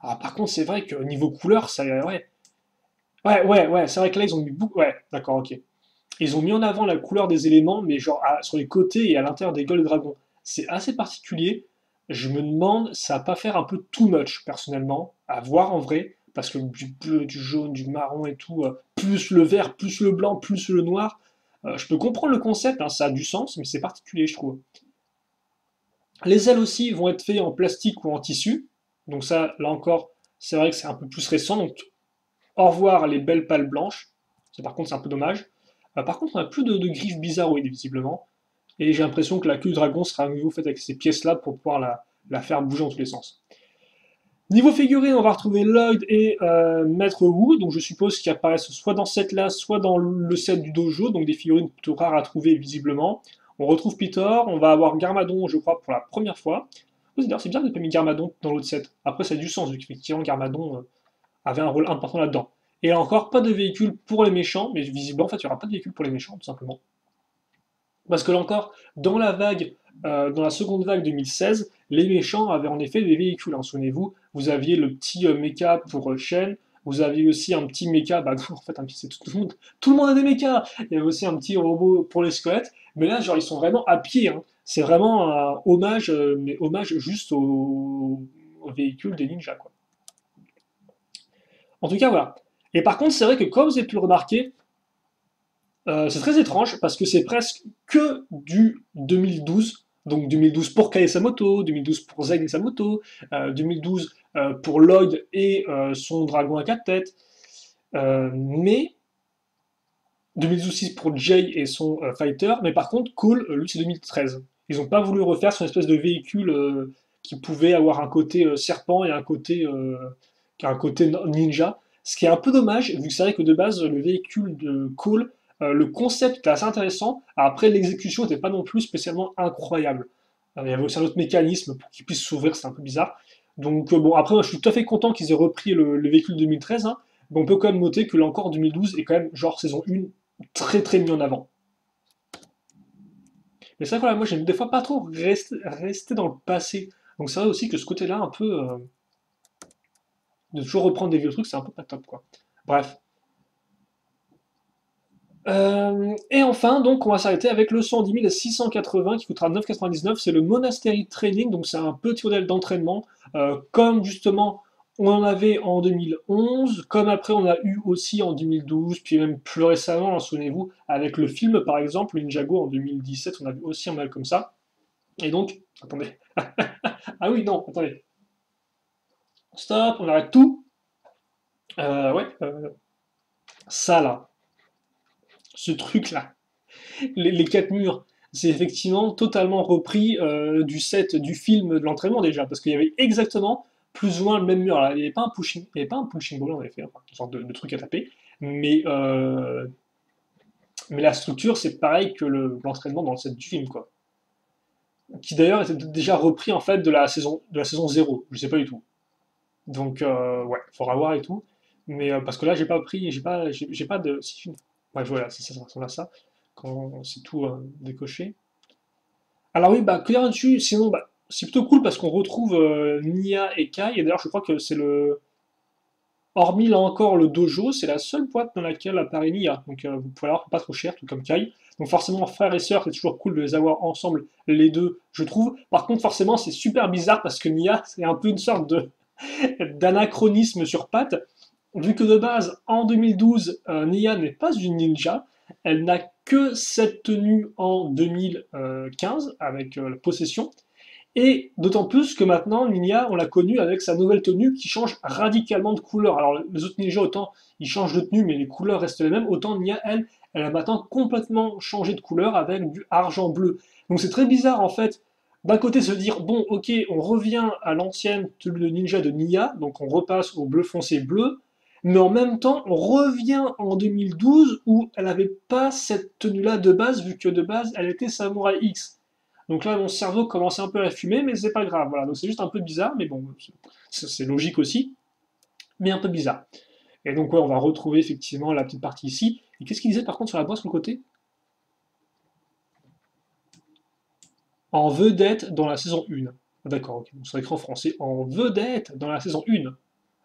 Ah, par contre, c'est vrai que niveau couleur, ça. Ouais. Ouais, c'est vrai que là, ils ont mis beaucoup. Ouais, d'accord, ok. Ils ont mis en avant la couleur des éléments, mais genre sur les côtés et à l'intérieur des Gold Dragons. C'est assez particulier. Je me demande, ça va pas faire un peu too much, personnellement, à voir en vrai, parce que du bleu, du jaune, du marron et tout, plus le vert, plus le blanc, plus le noir, je peux comprendre le concept, hein, ça a du sens, mais c'est particulier, je trouve. Les ailes aussi vont être faites en plastique ou en tissu. Donc ça, là encore, c'est vrai que c'est un peu plus récent. Donc au revoir les belles pales blanches. Ça, par contre, c'est un peu dommage. Par contre, on n'a plus de griffes bizarroïdes, visiblement. Et j'ai l'impression que la queue du dragon sera à nouveau faite avec ces pièces-là pour pouvoir la faire bouger dans tous les sens. Niveau figurine, on va retrouver Lloyd et Maître Wu, donc je suppose qu'ils apparaissent soit dans ce set-là, soit dans le set du dojo, donc des figurines plutôt rares à trouver visiblement. On retrouve Peter, on va avoir Garmadon, je crois, pour la première fois. Oui, d'ailleurs, c'est bien qu'ils n'aient pas mis Garmadon dans l'autre set. Après, ça a du sens, vu qu'effectivement, Garmadon avait un rôle important là-dedans. Et là encore, pas de véhicule pour les méchants, mais visiblement, en fait, il n'y aura pas de véhicule pour les méchants, tout simplement. Parce que là encore, dans la vague, dans la seconde vague 2016, les méchants avaient en effet des véhicules. Hein, souvenez-vous, vous aviez le petit mecha pour Shen, vous aviez aussi un petit mecha, bah en fait, c'est tout le monde a des mechas. Il y avait aussi un petit robot pour les squelettes, mais là, genre, ils sont vraiment à pied. Hein. C'est vraiment un hommage, mais hommage juste au véhicule des ninjas, quoi. En tout cas, voilà. Et par contre, c'est vrai que comme vous avez pu le remarquer, c'est très étrange parce que c'est presque que du 2012. Donc 2012 pour Kai et sa moto, 2012 pour Zayn et sa moto, 2012 pour Lloyd et son dragon à quatre têtes, mais 2012 aussi pour Jay et son fighter, mais par contre Cole, lui c'est 2013. Ils n'ont pas voulu refaire son espèce de véhicule qui pouvait avoir un côté serpent et un côté ninja, ce qui est un peu dommage vu que c'est vrai que de base le véhicule de Cole le concept était assez intéressant. Après, l'exécution n'était pas non plus spécialement incroyable. Il y avait aussi un autre mécanisme pour qu'il puisse s'ouvrir, c'est un peu bizarre. Donc, bon, après, moi, je suis tout à fait content qu'ils aient repris le véhicule 2013. Hein, mais on peut quand même noter que là encore, 2012 est quand même, genre, saison 1, très très mis en avant. Mais c'est vrai que voilà, moi, j'aime des fois pas trop rester dans le passé. Donc, c'est vrai aussi que ce côté-là, un peu, de toujours reprendre des vieux trucs, c'est un peu pas top, quoi. Bref. Et enfin, donc, on va s'arrêter avec le 110 680 qui coûtera 9,99. C'est le Monastery Training, donc c'est un petit modèle d'entraînement, comme justement on en avait en 2011, comme après on a eu aussi en 2012, puis même plus récemment, hein, souvenez-vous, avec le film par exemple, Ninjago en 2017, on a vu aussi un modèle comme ça. Et donc, attendez. Ah oui, non, attendez. Stop, on arrête tout. Ouais, ça là, ce truc là. Les quatre murs, c'est effectivement totalement repris du set du film de l'entraînement déjà, parce qu'il y avait exactement plus ou moins le même mur. Alors, il n'y avait pas un pushing, il y avait pas un punching ball en effet, enfin, une sorte de truc à taper, mais, euh, mais la structure c'est pareil que l'entraînement dans le set du film, quoi. Qui d'ailleurs était déjà repris en fait de la saison 0, je sais pas du tout. Donc ouais, faudra voir et tout. Mais parce que là j'ai pas pris, j'ai pas de. Si, bref, voilà, ça ressemble à ça quand c'est tout décoché. Alors oui, bah, que dire dessus? Sinon, bah, c'est plutôt cool parce qu'on retrouve Nia et Kai. Et d'ailleurs, je crois que c'est le. Hormis là encore le dojo, c'est la seule boîte dans laquelle apparaît Nia. Donc vous pouvez l'avoir pour pas trop cher, tout comme Kai. Donc forcément, frères et sœurs, c'est toujours cool de les avoir ensemble, les deux, je trouve. Par contre, forcément, c'est super bizarre parce que Nia, c'est un peu une sorte de d'anachronisme sur pattes. Vu que de base, en 2012, Nia n'est pas une ninja, elle n'a que cette tenue en 2015 avec la possession. Et d'autant plus que maintenant, Nia, on l'a connue avec sa nouvelle tenue qui change radicalement de couleur. Alors, les autres ninjas, autant ils changent de tenue, mais les couleurs restent les mêmes. Autant Nia, elle a maintenant complètement changé de couleur avec du argent bleu. Donc, c'est très bizarre en fait. D'un côté, se dire, bon, ok, on revient à l'ancienne tenue de ninja de Nia, donc on repasse au bleu foncé bleu, mais en même temps, on revient en 2012 où elle n'avait pas cette tenue-là de base, vu que de base, elle était Samurai X. Donc là, mon cerveau commence un peu à fumer, mais c'est pas grave. Voilà, donc c'est juste un peu bizarre, mais bon, c'est logique aussi, mais un peu bizarre. Et donc, ouais, on va retrouver effectivement la petite partie ici. Et qu'est-ce qu'il disait par contre sur la boîte sur le côté? En vedette dans la saison 1. D'accord, ok. Donc c'est écrit en français. En vedette dans la saison 1.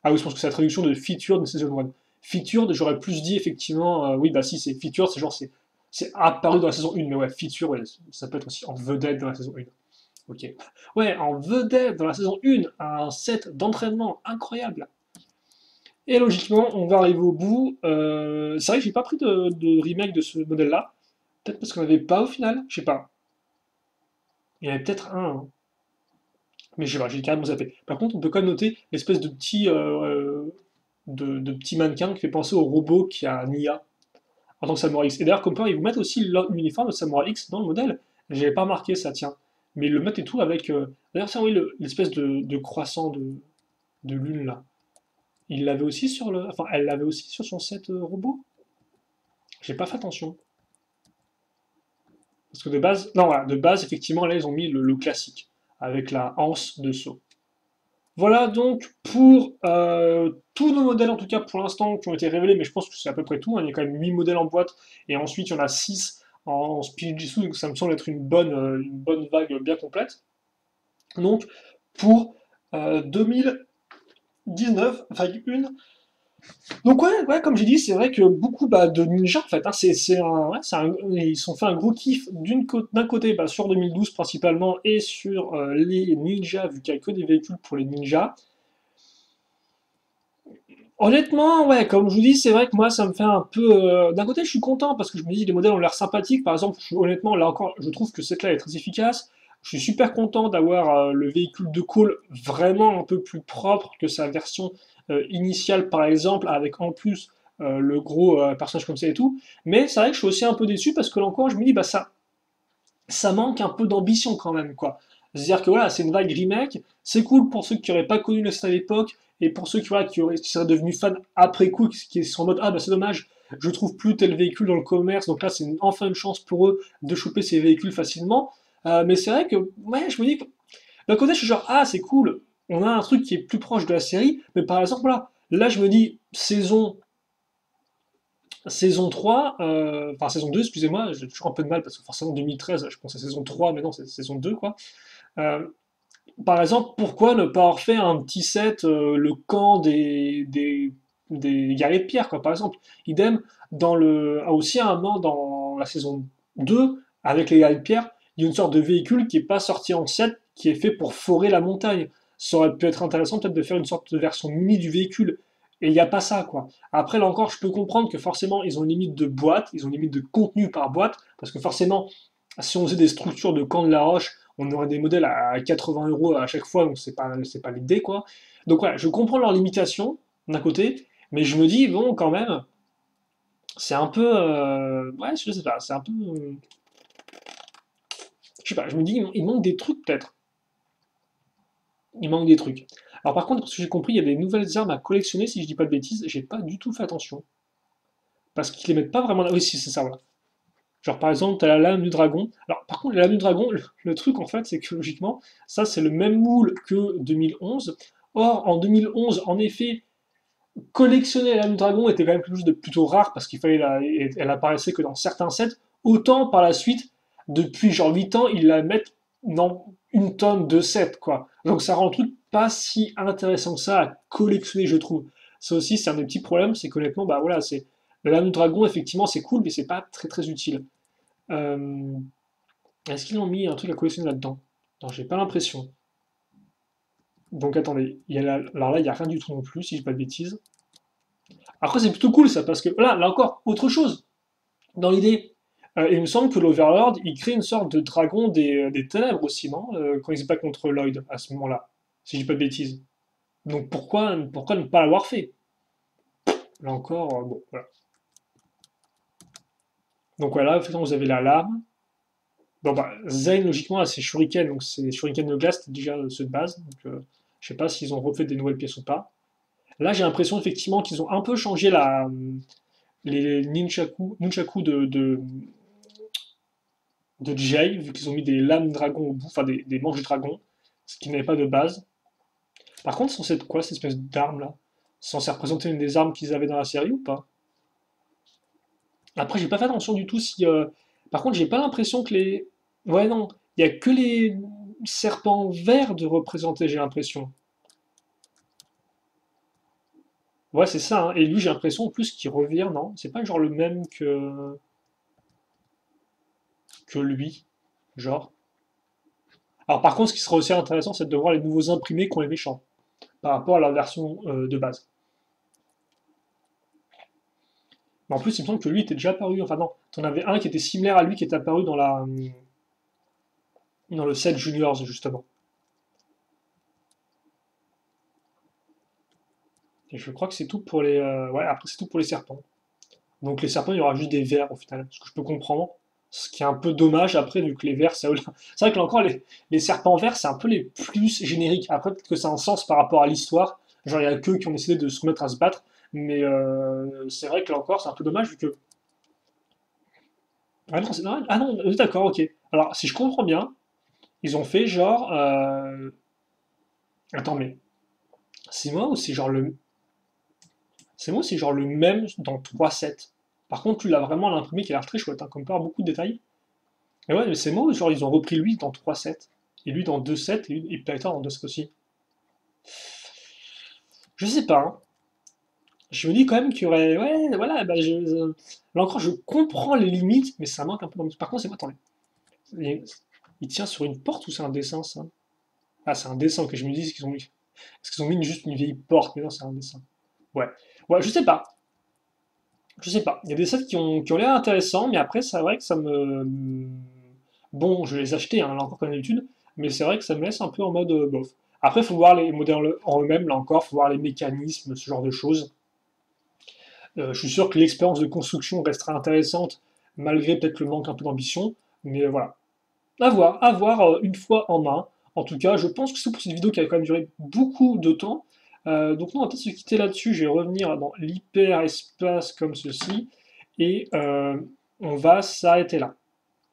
Ah oui, je pense que c'est la traduction de featured de saison 1. Featured, j'aurais plus dit effectivement, oui, bah si, c'est featured, c'est genre, c'est apparu dans la saison 1, mais ouais, feature, ouais, ça peut être aussi en vedette dans la saison 1. Ok. Ouais, en vedette dans la saison 1, un set d'entraînement incroyable. Et logiquement, on va arriver au bout. C'est vrai que j'ai pas pris de remake de ce modèle-là. Peut-être parce qu'on n'avait pas au final, je sais pas. Il y en avait peut-être un. Hein. Mais je sais pas, j'ai carrément zappé. Par contre, on peut quand même noter l'espèce de de petit mannequin qui fait penser au robot qui a Nia en tant que Samurai X. Et d'ailleurs, comme quoi, ils vous mettent aussi l'uniforme de Samurai X dans le modèle. J'avais pas remarqué ça, tiens. Mais ils le mettent et tout avec. D'ailleurs, ça, oui, l'espèce de croissant de lune là. Il l'avait aussi sur le. Enfin, elle l'avait aussi sur son set robot. J'ai pas fait attention. Parce que de base. Non, voilà, de base, effectivement, là, ils ont mis le classique. Avec la anse de saut. Voilà donc pour tous nos modèles, en tout cas pour l'instant, qui ont été révélés, mais je pense que c'est à peu près tout, hein. Il y a quand même 8 modèles en boîte, et ensuite il y en a 6 en Spirit Jitsu, donc ça me semble être une bonne vague bien complète. Donc pour 2019, vague 1. Donc ouais, comme j'ai dit, c'est vrai que beaucoup de ninjas en fait, hein, ils se sont fait un gros kiff d'un côté sur 2012 principalement et sur les ninjas, vu qu'il n'y a que des véhicules pour les ninjas. Honnêtement, ouais, comme je vous dis, c'est vrai que moi, ça me fait un peu. D'un côté, je suis content parce que je me dis les modèles ont l'air sympathiques. Par exemple, honnêtement, là encore, je trouve que cette là est très efficace. Je suis super content d'avoir le véhicule de Cole vraiment un peu plus propre que sa version initiale, par exemple, avec en plus le gros personnage comme ça et tout. Mais c'est vrai que je suis aussi un peu déçu parce que là encore, je me dis, bah ça manque un peu d'ambition quand même, quoi. C'est-à-dire que voilà, c'est une vague remake, c'est cool pour ceux qui n'auraient pas connu le style à l'époque, et pour ceux qui seraient devenus fans après coup, qui sont en mode ah bah c'est dommage, je trouve plus tel véhicule dans le commerce, donc là c'est enfin une chance pour eux de choper ces véhicules facilement. Mais c'est vrai que, ouais, je me dis que d'un côté je suis genre ah c'est cool, on a un truc qui est plus proche de la série, mais par exemple là je me dis saison 3, enfin saison 2, excusez-moi, j'ai toujours un peu de mal parce que forcément 2013, je pense à saison 3, mais non, c'est saison 2 quoi. Euh, Par exemple, pourquoi ne pas avoir fait un petit set, le camp des guerriers de pierre, quoi, par exemple. Idem, aussi à un moment dans la saison 2, avec les guerriers de pierre, il y a une sorte de véhicule qui n'est pas sorti en set, qui est fait pour forer la montagne. Ça aurait pu être intéressant peut-être de faire une sorte de version mini du véhicule. Et il n'y a pas ça, quoi. Après, là encore, je peux comprendre que forcément, ils ont une limite de boîte, ils ont une limite de contenu par boîte, parce que forcément, si on faisait des structures de camp de la roche, on aurait des modèles à 80 € à chaque fois, donc c'est pas l'idée, quoi. Donc voilà, je comprends leurs limitations, d'un côté, mais je me dis, bon, quand même, c'est un peu. Ouais, je sais pas, c'est un peu. Je sais pas, je me dis, il manque des trucs, peut-être. Il manque des trucs. Alors par contre, parce que j'ai compris, il y a des nouvelles armes à collectionner, si je dis pas de bêtises, j'ai pas du tout fait attention. Parce qu'ils les mettent pas vraiment là. Oui, si, c'est ça, voilà. Genre par exemple, tu as la lame du dragon. Alors par contre, la lame du dragon, le truc en fait, c'est que logiquement, ça c'est le même moule que 2011. Or, en 2011, en effet, collectionner la lame du dragon était quand même quelque chose de plutôt rare parce elle apparaissait que dans certains sets. Autant par la suite, depuis genre 8 ans, ils la mettent dans une tonne de sets, quoi. Donc ça rend le truc pas si intéressant que ça à collectionner, je trouve. Ça aussi, c'est un des petits problèmes, c'est qu'honnêtement, bah voilà, c'est la lame du dragon, effectivement, c'est cool, mais c'est pas très très utile. Euh, Est-ce qu'ils ont mis un truc à collectionner là-dedans? Non, j'ai pas l'impression. Donc attendez, alors là, il n'y a rien du tout non plus, si je dis pas de bêtises. Après, c'est plutôt cool ça, parce que là encore, autre chose. Dans l'idée, il me semble que l'Overlord, il crée une sorte de dragon des ténèbres aussi, non? Quand il se bat contre Lloyd, à ce moment-là, si je dis pas de bêtises. Donc pourquoi ne pas l'avoir fait? Là encore, bon, voilà. Donc voilà, effectivement, vous avez la lame. Bon bah, Zayn, logiquement, a ses shurikens, donc c'est shurikens de glace, c'était déjà ceux de base. Donc je sais pas s'ils ont refait des nouvelles pièces ou pas. Là, j'ai l'impression effectivement qu'ils ont un peu changé les nunchaku de Jay, vu qu'ils ont mis des lames dragon au bout, enfin des manches dragon, ce qui n'avait pas de base. Par contre, c'est censé être quoi cette espèce d'arme là? C'est censé représenter une des armes qu'ils avaient dans la série ou pas? Après, j'ai pas fait attention du tout si. Par contre, j'ai pas l'impression que les. Ouais, non, il y a que les serpents verts de représenter, j'ai l'impression. Ouais, c'est ça, hein. Et lui, j'ai l'impression en plus qu'il revient, non? C'est pas genre le même que lui, genre. Alors par contre, ce qui serait aussi intéressant, c'est de voir les nouveaux imprimés qu'ont les méchants, par rapport à la version de base. Mais en plus, il me semble que lui était déjà apparu, enfin non, t'en avais un qui était similaire à lui qui est apparu dans le set Juniors, justement. Et je crois que c'est tout pour les... ouais, après c'est tout pour les serpents. Donc les serpents, il y aura juste des vers au final, ce que je peux comprendre. Ce qui est un peu dommage après, vu que les vers, ça... C'est vrai que là encore, les serpents verts, c'est un peu les plus génériques. Après, peut-être que ça a un sens par rapport à l'histoire. Genre, il y a qu'eux qui ont décidé de se mettre à se battre. Mais c'est vrai que là encore, c'est un peu dommage, vu que... Ah non, c'est normal. Ah non, d'accord, ok. Alors, si je comprends bien, ils ont fait genre... Attends, mais c'est moi ou c'est genre le... C'est moi ou c'est genre le même dans 3.7? Par contre, tu l'as vraiment l'imprimé qui a l'air très chouette, hein, comme par beaucoup de détails. Mais ouais, mais c'est moi ou genre ils ont repris lui dans 3.7 et lui dans 2.7 et Python dans 2.7 aussi. Je sais pas, hein. Je me dis quand même qu'il y aurait. Ouais, voilà, bah là encore, je comprends les limites, mais ça manque un peu. Par contre, c'est quoi, attendez. Il il tient sur une porte ou c'est un dessin, ça? Ah, c'est un dessin que je me dis, est-ce qu'ils ont mis. Est-ce qu'ils ont mis juste une vieille porte? Mais non, c'est un dessin. Ouais. Ouais, je sais pas. Je sais pas. Il y a des sets qui ont l'air intéressants, mais après, c'est vrai que ça me. Bon, je vais les acheter, hein, là encore comme d'habitude, mais c'est vrai que ça me laisse un peu en mode bof. Après, il faut voir les modèles en eux-mêmes, là encore, il faut voir les mécanismes, ce genre de choses. Je suis sûr que l'expérience de construction restera intéressante, malgré peut-être le manque un peu d'ambition, mais voilà. À voir une fois en main. En tout cas, je pense que c'est pour cette vidéo qui a quand même duré beaucoup de temps. Donc, nous, on va peut-être se quitter là-dessus. Je vais revenir dans l'hyperespace comme ceci, et on va s'arrêter là.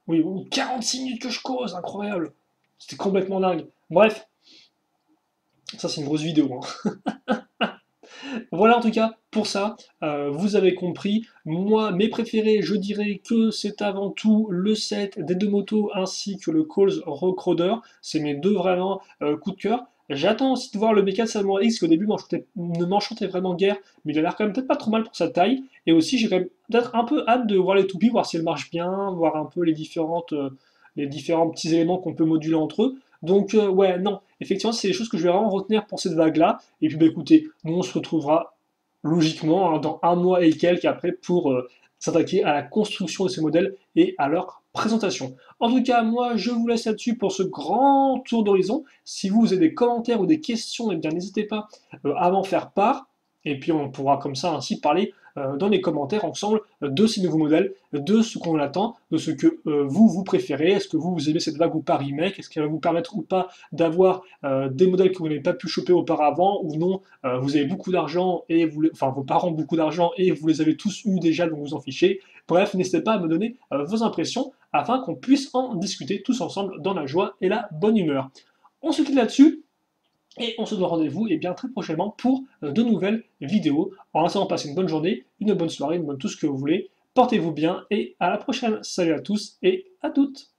Oui, 46 minutes que je cause, incroyable. C'était complètement dingue. Bref, ça c'est une grosse vidéo, hein. Voilà en tout cas pour ça, vous avez compris. Moi, mes préférés, je dirais que c'est avant tout le set des deux motos ainsi que le Coles Rockroader. C'est mes deux vraiment coups de cœur. J'attends aussi de voir le B4 Samurai X qui au début ne m'enchantait vraiment guère, mais il a l'air quand même peut-être pas trop mal pour sa taille. Et aussi j'ai quand même peut-être un peu hâte de voir les toupies, voir si elles marchent bien, voir un peu les différents petits éléments qu'on peut moduler entre eux. Donc ouais, non, effectivement c'est des choses que je vais vraiment retenir pour cette vague-là. Et puis bah écoutez, nous on se retrouvera logiquement hein, dans un mois et quelques après pour s'attaquer à la construction de ces modèles et à leur présentation. En tout cas, moi je vous laisse là-dessus pour ce grand tour d'horizon. Si vous avez des commentaires ou des questions, eh bien n'hésitez pas à m'en faire part. Et puis on pourra comme ça ainsi parler dans les commentaires ensemble de ces nouveaux modèles, de ce qu'on attend, de ce que vous préférez. Est-ce que vous aimez cette vague ou pas remake? Est-ce qu'elle va vous permettre ou pas d'avoir des modèles que vous n'avez pas pu choper auparavant ou non? Vous avez beaucoup d'argent et enfin vos parents ont beaucoup d'argent et vous les avez tous eus déjà, donc vous en fichez. Bref, n'hésitez pas à me donner vos impressions afin qu'on puisse en discuter tous ensemble dans la joie et la bonne humeur. On se quitte là-dessus. Et on se donne rendez-vous et bien très prochainement pour de nouvelles vidéos. En attendant, passez une bonne journée, une bonne soirée, une bonne tout ce que vous voulez. Portez-vous bien et à la prochaine. Salut à tous et à toutes.